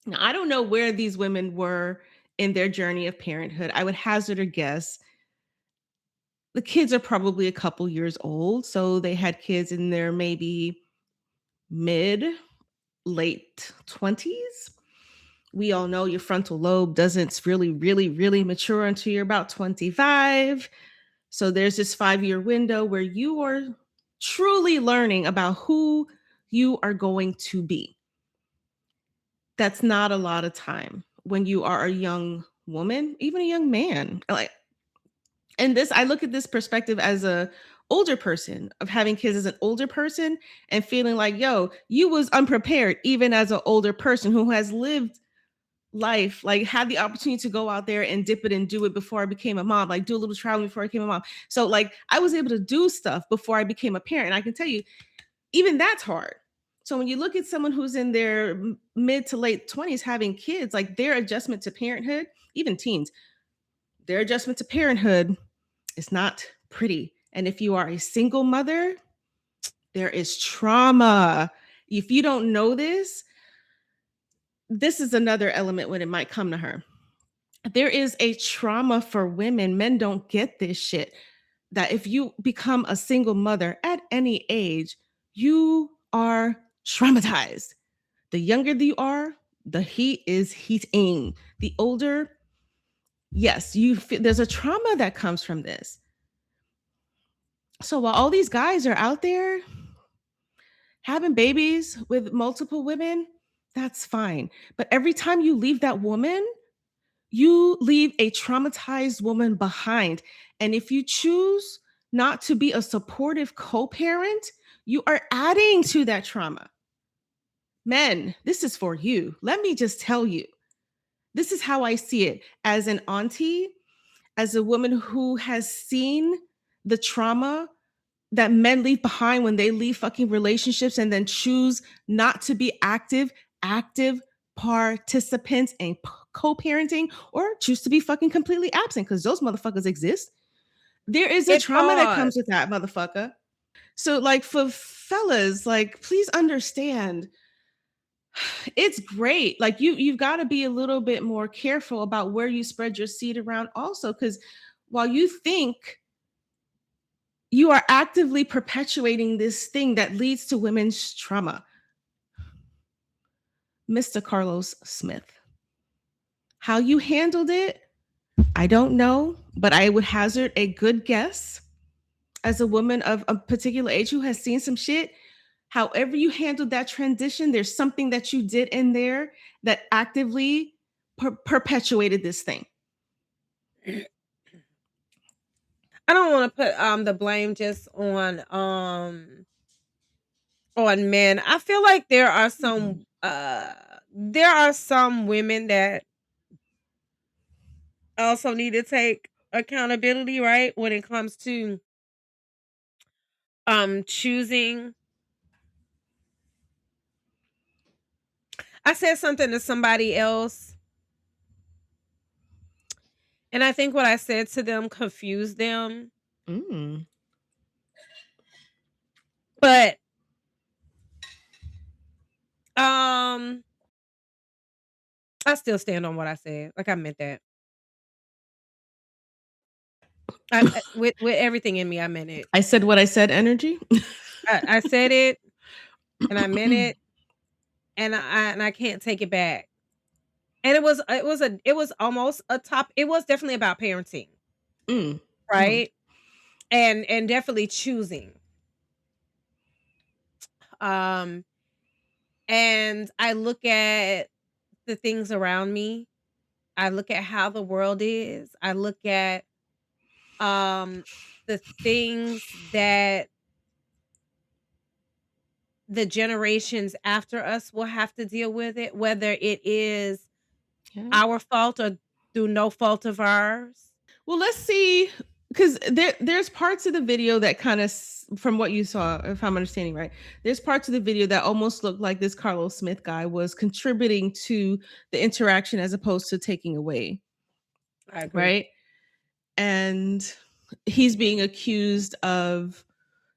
Now, I don't know where these women were in their journey of parenthood. I would hazard a guess the kids are probably a couple years old, so they had kids in their maybe mid late 20s. We all know your frontal lobe doesn't really mature until you're about 25. So there's this 5-year window where you are truly learning about who you are going to be. That's not a lot of time when you are a young woman, even a young man. Like, and this, I look at this perspective as a older person, of having kids as an older person and feeling like, yo, you was unprepared even as an older person who has lived life, like had the opportunity to go out there and dip it and do it before I became a mom, like do a little traveling before I became a mom. So like I was able to do stuff before I became a parent. And I can tell you, even that's hard. So when you look at someone who's in their mid to late 20s having kids, like their adjustment to parenthood, even teens, their adjustment to parenthood is not pretty. And if you are a single mother, there is trauma. If you don't know this, this is another element when it might come to her. There is a trauma for women. Men don't get this shit. That if you become a single mother at any age, you are traumatized. The younger you are, the heat is heating. The older, yes, there's a trauma that comes from this. So while all these guys are out there having babies with multiple women, that's fine. But every time you leave that woman, you leave a traumatized woman behind. And if you choose not to be a supportive co parent, you are adding to that trauma. Men, this is for you. Let me just tell you, this is how I see it as an auntie, as a woman who has seen the trauma that men leave behind when they leave fucking relationships and then choose not to be active participants in co-parenting, or choose to be fucking completely absent, because those motherfuckers exist. There is a It's trauma that hard. comes with that, motherfucker. So like for fellas, like please understand, it's great. Like you've got to be a little bit more careful about where you spread your seed around also, because while you think you are actively perpetuating this thing that leads to women's trauma. Mr. Carlos Smith, how you handled it, I don't know, but I would hazard a good guess as a woman of a particular age who has seen some shit. However you handled that transition, there's something that you did in there that actively perpetuated this thing. I don't want to put the blame just on men. I feel like there are some women that also need to take accountability, right? When it comes to choosing. I said something to somebody else, and I think what I said to them confused them. But I still stand on what I said. Like I meant that. With everything in me, I meant it. I said what I said, energy. I said it, and I meant it, and I can't take it back. And it was almost a top. It was definitely about parenting, right? And definitely choosing. And I look at the things around me, I look at how the world is. I look at the things that the generations after us will have to deal with it, whether it is Yeah. our fault or through no fault of ours. Well, let's see, because there's parts of the video that kind of, from what you saw, if I'm understanding right, there's parts of the video that almost look like this Carlos Smith guy was contributing to the interaction as opposed to taking away, I agree. right? And he's being accused of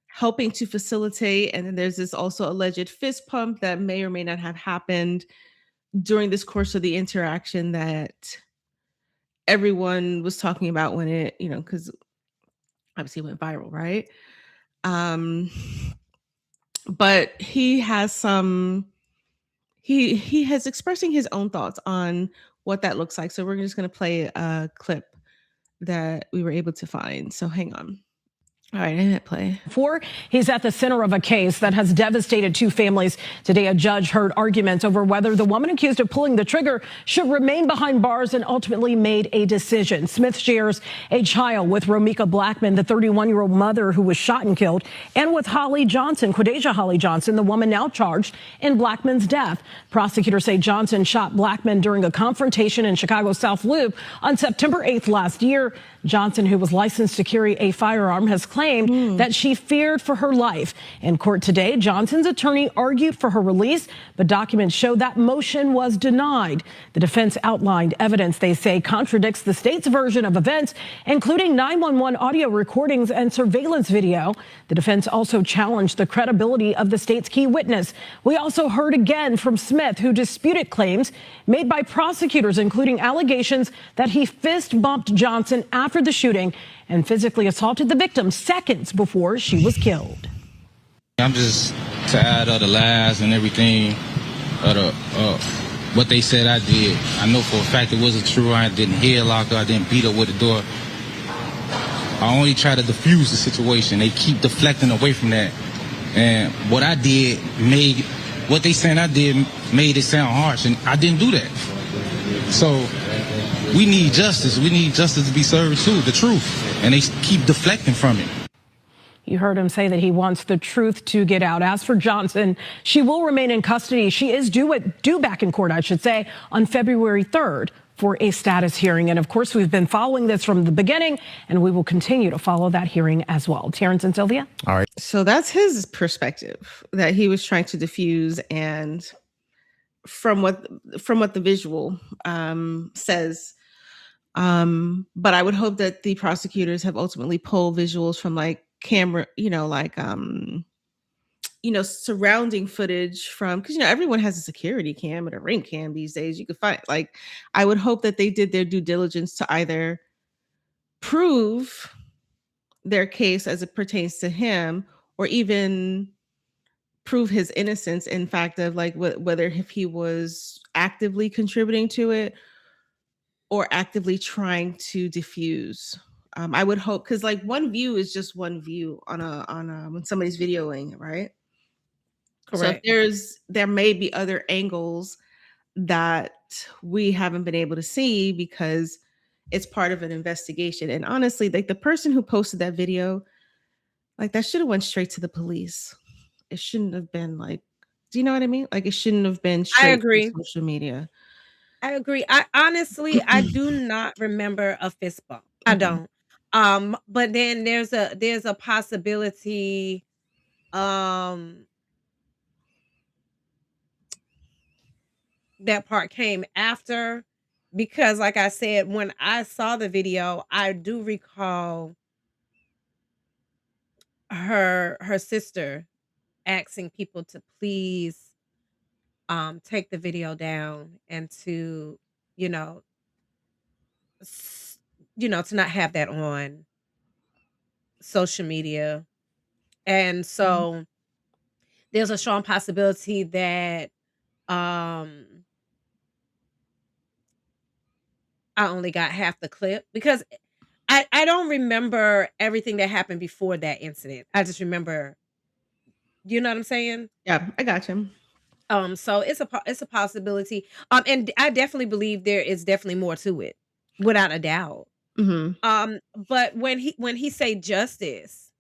helping to facilitate, and then there's this also alleged fist pump that may or may not have happened during this course of the interaction that everyone was talking about when it, because obviously it went viral, right? But he has he has expressing his own thoughts on what that looks like. So we're just going to play a clip that we were able to find. So hang on. All right, I hit play. He's at the center of a case that has devastated two families. Today, a judge heard arguments over whether the woman accused of pulling the trigger should remain behind bars and ultimately made a decision. Smith shares a child with Romeca Blackmon, the 31-year-old mother who was shot and killed, and with Quadajah Johnson, the woman now charged in Blackmon's death. Prosecutors say Johnson shot Blackmon during a confrontation in Chicago's South Loop on September 8th last year. Johnson, who was licensed to carry a firearm, has claimed that she feared for her life. In court today, Johnson's attorney argued for her release, but documents show that motion was denied. The defense outlined evidence they say contradicts the state's version of events, including 911 audio recordings and surveillance video. The defense also challenged the credibility of the state's key witness. We also heard again from Smith, who disputed claims made by prosecutors, including allegations that he fist bumped Johnson after the shooting and physically assaulted the victim seconds before she was killed. I'm just tired of the lies and everything, what they said I did. I know for a fact it wasn't true. I didn't headlock her. I didn't beat her with the door. I only try to diffuse the situation. They keep deflecting away from that. And what I did what they saying I did made it sound harsh, and I didn't do that. So we need justice. We need justice to be served too, the truth. And they keep deflecting from it. You heard him say that he wants the truth to get out. As for Johnson, she will remain in custody. She is due back in court, I should say, on February 3rd for a status hearing. And of course, we've been following this from the beginning, and we will continue to follow that hearing as well. Terrence and Sylvia? All right. So that's his perspective that he was trying to diffuse, and from what the visual says. But I would hope that the prosecutors have ultimately pulled visuals from like camera, surrounding footage from, because everyone has a security cam and a ring cam these days. You could find, like, I would hope that they did their due diligence to either prove their case as it pertains to him, or even prove his innocence, in fact, of like whether if he was actively contributing to it or actively trying to diffuse. I would hope, because like one view is just one view on when somebody's videoing it, right? Correct. So there may be other angles that we haven't been able to see because it's part of an investigation. And honestly, like the person who posted that video, like that should have went straight to the police. It shouldn't have been like, do you know what I mean? Like it shouldn't have been straight to social media. I agree. I honestly, I do not remember a fist bump. I don't. But then there's a possibility that part came after, because like I said, when I saw the video, I do recall her sister asking people to please take the video down and to to not have that on social media. And so there's a strong possibility that I only got half the clip, because I don't remember everything that happened before that incident. I just remember, you know what I'm saying? Yeah, I got you. So it's a possibility. And I definitely believe there is definitely more to it, without a doubt. Mhm. But when he say justice,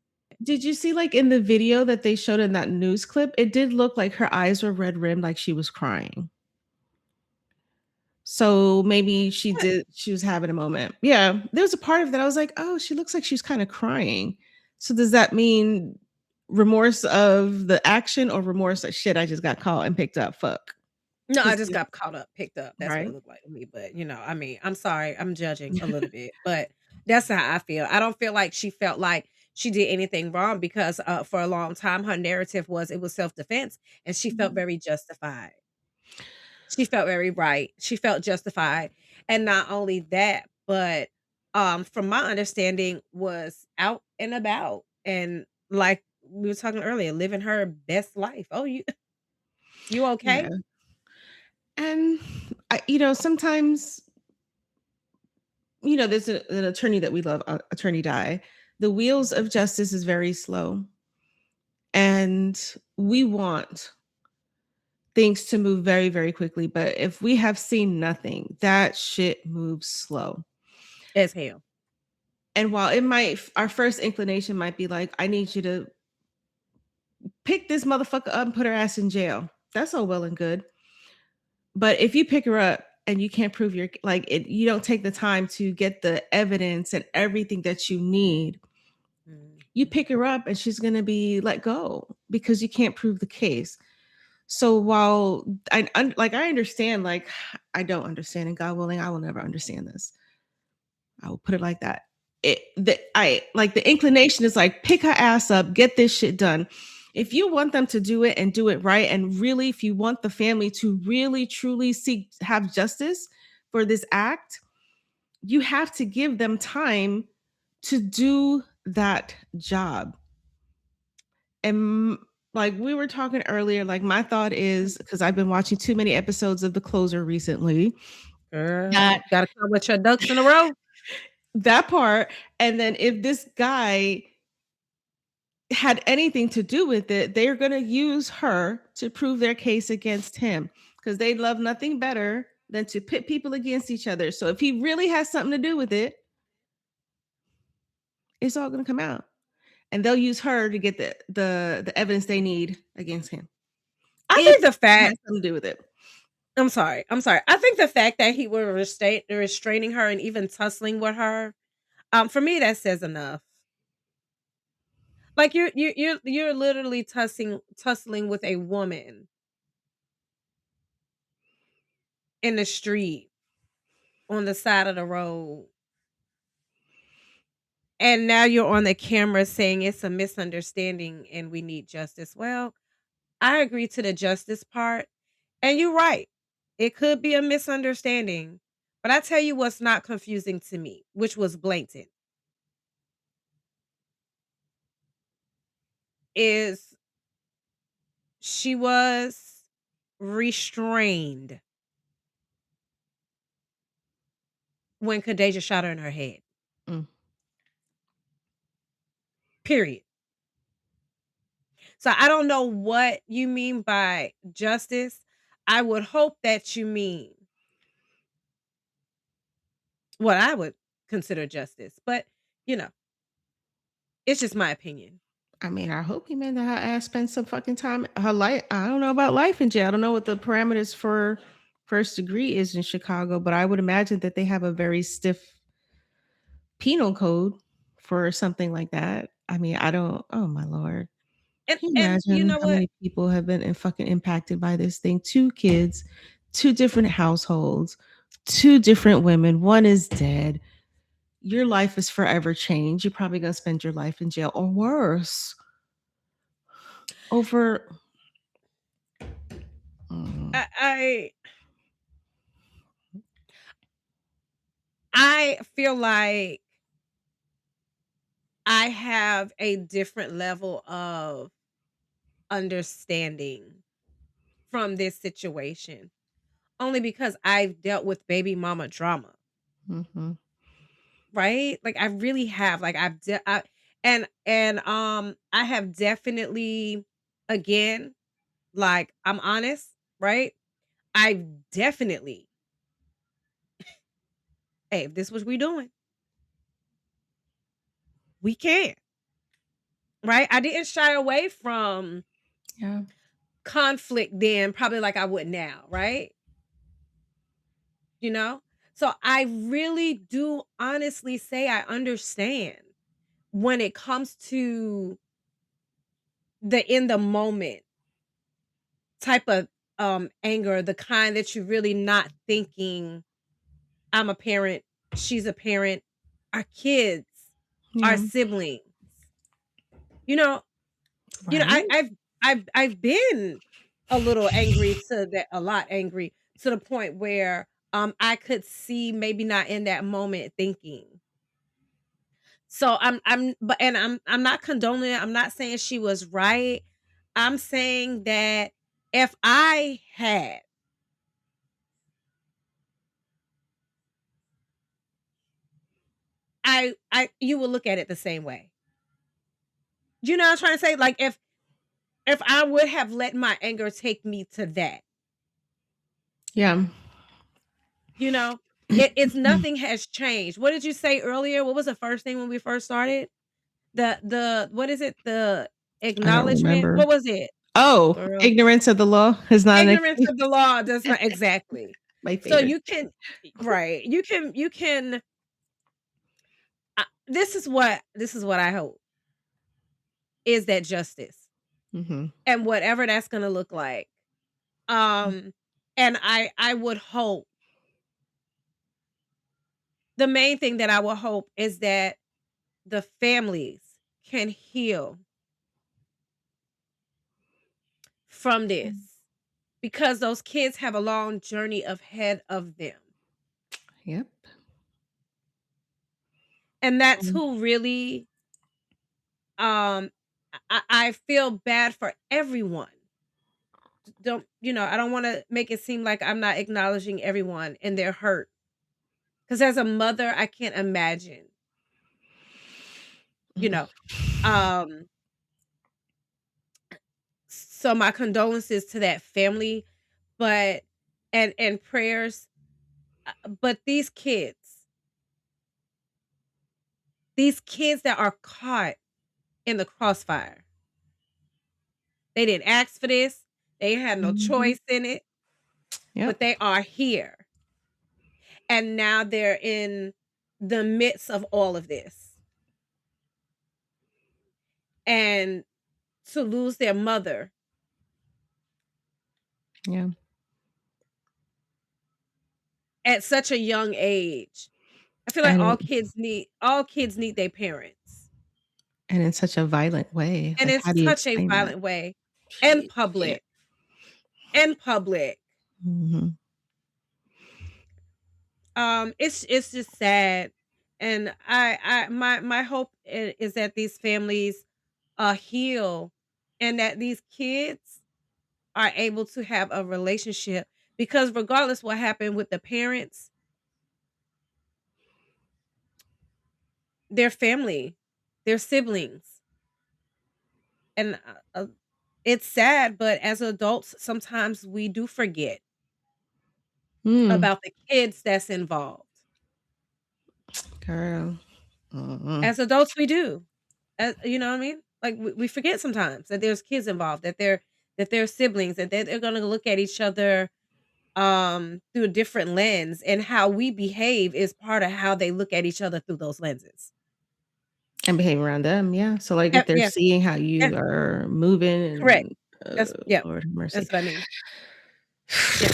Did you see, like, in the video that they showed in that news clip, it did look like her eyes were red rimmed, like she was crying. So maybe she was having a moment. Yeah, there was a part of that I was like, "Oh, she looks like she's kinda crying." So does that mean remorse of the action or remorse like, "Shit, I just got caught and picked up, fuck." no, I 'Cause just got caught up, picked up. That's what right? it looked like to me. But I mean, I'm sorry, I'm judging a little bit, but that's how I feel. I don't feel like she felt like she did anything wrong because for a long time her narrative was it was self defense, and she felt Mhm. very justified. She felt very right. She felt justified. And not only that, but from my understanding was out and about, and like we were talking earlier, living her best life. Oh, you okay? Yeah, and sometimes, there's an attorney that we love, Attorney Di. The wheels of justice is very slow, and we want things to move very, very quickly, but if we have seen nothing, that shit moves slow. As hell. And while our first inclination might be like, I need you to pick this motherfucker up and put her ass in jail. That's all well and good. But if you pick her up and you can't prove you don't take the time to get the evidence and everything that you need, you Mhm. pick her up and she's going to be let go because you can't prove the case. So while I understand, like I don't understand, and God willing, I will never understand this. I will put it like that. The inclination is like pick her ass up, get this shit done. If you want them to do it and do it right, and really, if you want the family to really truly have justice for this act, you have to give them time to do that job. And like we were talking earlier, like my thought is because I've been watching too many episodes of The Closer recently, Girl, that gotta come with your ducks in a row. that part, and then if this guy had anything to do with it, they're going to use her to prove their case against him because they love nothing better than to pit people against each other. So if he really has something to do with it, it's all going to come out, and they'll use her to get the evidence they need against him. I If think the it has fact something to do with it. I'm sorry. I'm sorry. I think the fact that he was restraining her and even tussling with her, for me that says enough. Like you're literally tussling with a woman in the street on the side of the road, and now you're on the camera saying it's a misunderstanding and we need justice. Well, I agree to the justice part, and you're right. It could be a misunderstanding, but I tell you what's not confusing to me, which was blatant, is she was restrained when Khadijah shot her in her head. Mm. Period. So I don't know what you mean by justice. I would hope that you mean what I would consider justice, but you know, it's just my opinion. I mean, I hope he meant that her ass spent some fucking time her life. I don't know about life in jail. I don't know what the parameters for first degree is in Chicago, but I would imagine that they have a very stiff penal code for something like that. I mean, I don't. Oh my lord! Can you And you imagine know how what? many people have been fucking impacted by this thing? Two kids, two different households, two different women. One is dead. Your life is forever changed. You're probably gonna spend your life in jail or worse over. Mm, I I feel like I have a different level of understanding from this situation, only because I've dealt with baby mama drama, mhm. right? Like I really have. Like and I have definitely, again, like I'm honest. right? I definitely, hey, if this is what we doing, we can, right? I didn't shy away from Yeah. conflict then, probably like I would now, right? You know? So I really do honestly say I understand when it comes to the in the moment type of anger, the kind that you're really not thinking, I'm a parent, she's a parent, our kids, our Yeah. siblings. You know, Right. I've been a little angry to that, a lot angry to the point where I could see maybe not in that moment thinking. So I'm not condoning it. I'm not saying she was right. I'm saying that if I had, I you would look at it the same way. You know what I'm trying to say? Like if I would have let my anger take me to that, Yeah. you know, it's nothing has changed. What did you say earlier? What was the first thing when we first started? The what is it? The I don't acknowledgement. remember. What was it? Oh, Girl. ignorance of the law is not an Ignorance excuse. of the law does not exactly. My So favorite. you can right. You can this is what I hope is that justice. Mm-hmm. And whatever that's going to look like. And I would hope the main thing that I would hope is that the families can heal from this because those kids have a long journey ahead of them. Yep. And that's who really I feel bad for everyone. Don't I don't want to make it seem like I'm not acknowledging everyone and their hurt. Because as a mother, I can't imagine, you know. Um so my condolences to that family, but and prayers. But these kids that are caught in the crossfire, they didn't ask for this. They had no Mhm. choice in it, Yep. but they are here. And now they're in the midst of all of this. And to lose their mother. Yeah. At such a young age. I feel like And all kids need their parents. and in such a violent way. And Like, in how do you such a explain that? violent way. In Jeez, yeah. public. In public. Mhm. It's just sad. And my hope is that these families heal and that these kids are able to have a relationship because regardless what happened with the parents, their family, their siblings. And it's sad, but as adults, sometimes we do forget Mm, about the kids that's involved. girl. As adults, we do. You know what I mean? Like we forget sometimes that there's kids involved, that they're siblings, that they're gonna look at each other through a different lens, and how we behave is part of how they look at each other through those lenses. And behave around them, yeah. So, like, if they're Yeah, seeing how yeah, you are moving correct. and, Yeah, Lord have mercy. that's what I mean. Yeah,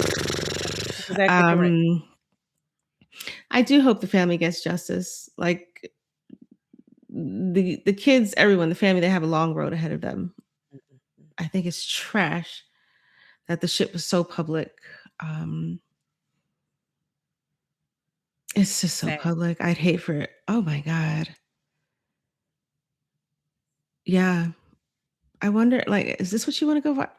that's exactly correct. Um, I do hope the family gets justice. Like, the kids, everyone, the family, they have a long road ahead of them. I think it's trash that the shit was so public. Um, it's just so Sad. public. I'd hate for it. Oh my God. Yeah. I wonder, like, is this what you want to go for?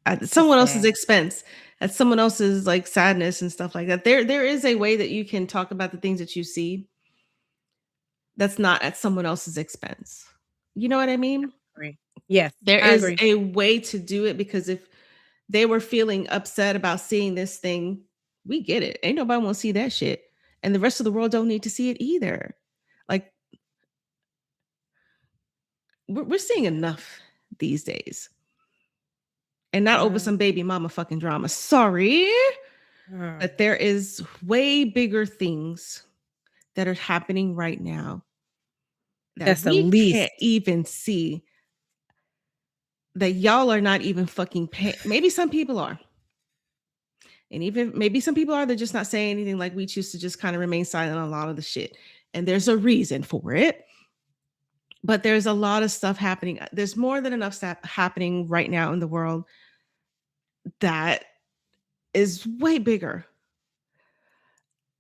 At someone else's Sad. expense, at someone else's like sadness and stuff like that. There is a way that you can talk about the things that you see that's not at someone else's expense. You know what I mean? Agree. Yes, There I is agree. a way to do it because if they were feeling upset about seeing this thing. We get it. Ain't nobody want to see that shit. And the rest of the world don't need to see it either. Like, we're seeing enough these days. And not over some baby mama fucking drama. Sorry. But there is way bigger things that are happening right now that That's the we least. can't even see, that y'all are not even fucking paying. Maybe some people are. And even maybe some people are, they're just not saying anything. Like, we choose to just kind of remain silent on a lot of the shit. And there's a reason for it. But there's a lot of stuff happening. There's more than enough stuff happening right now in the world that is way bigger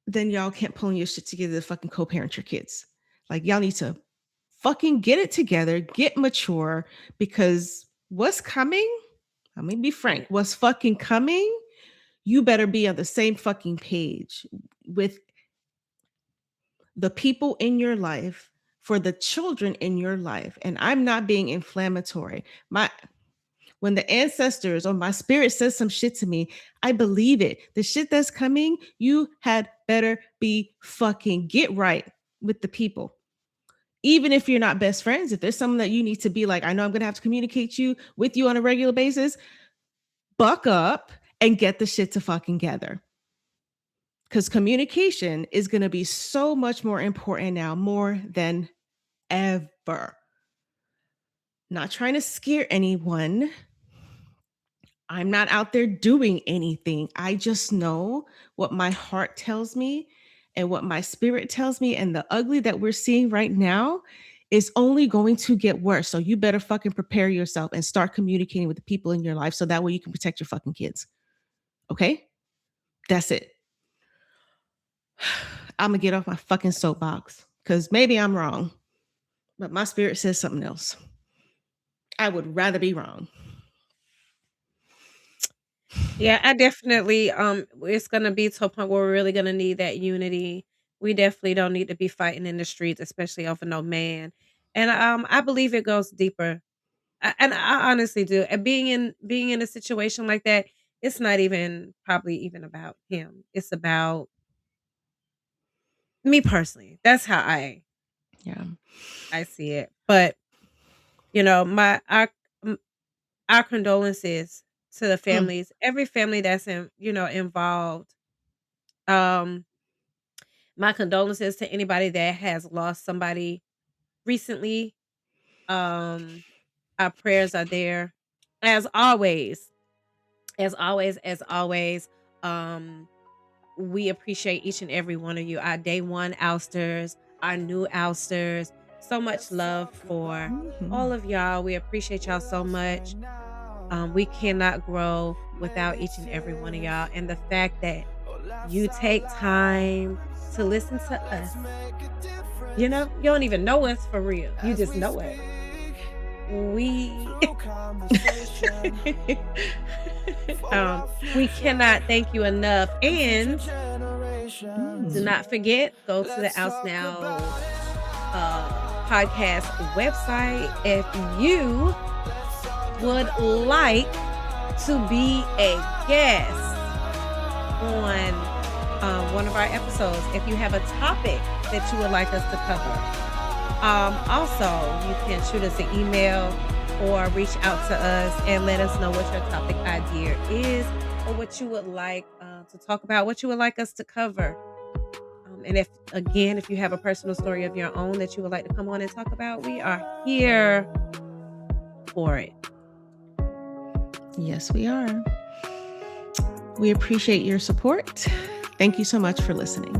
than y'all can't pull your shit together to fucking co-parent your kids. Like, y'all need to fucking get it together, get mature, because what's coming, let me be frank, what's fucking coming, you better be on the same fucking page with the people in your life, for the children in your life. And I'm not being inflammatory. When the ancestors or my spirit says some shit to me, I believe it. The shit that's coming, you had better be fucking get right with the people. Even if you're not best friends, if there's someone that you need to be like, I know I'm going to have to communicate with you on a regular basis, buck up and get the shit to fucking gather. Because communication is going to be so much more important now, more than ever. Not trying to scare anyone. I'm not out there doing anything. I just know what my heart tells me and what my spirit tells me. And the ugly that we're seeing right now is only going to get worse. So you better fucking prepare yourself and start communicating with the people in your life so that way you can protect your fucking kids. Okay? That's it. I'm going to get off my fucking soapbox because maybe I'm wrong, but my spirit says something else. I would rather be wrong. Yeah, I definitely it's gonna be to a point where we're really gonna need that unity. We definitely don't need to be fighting in the streets, especially over no man. And I believe it goes deeper. And I honestly do. And being in a situation like that, it's not even probably even about him. It's about me personally. That's how I see it. But you know, our condolences to the families, every family that's involved. My condolences to anybody that has lost somebody recently. Our prayers are there. As always, we appreciate each and every one of you. Our day one ousters, our new ousters. So much love for all of y'all. We appreciate y'all so much. We cannot grow without each and every one of y'all. And the fact that you take time to listen to us, you don't even know us for real. You just know it. We cannot thank you enough. And do not forget, go to the Oust Now podcast website if you would like to be a guest on one of our episodes. If you have a topic that you would like us to cover. Also, you can shoot us an email or reach out to us and let us know what your topic idea is or what you would like to talk about, what you would like us to cover. And if you have a personal story of your own that you would like to come on and talk about, we are here for it. Yes, we are. We appreciate your support. Thank you so much for listening.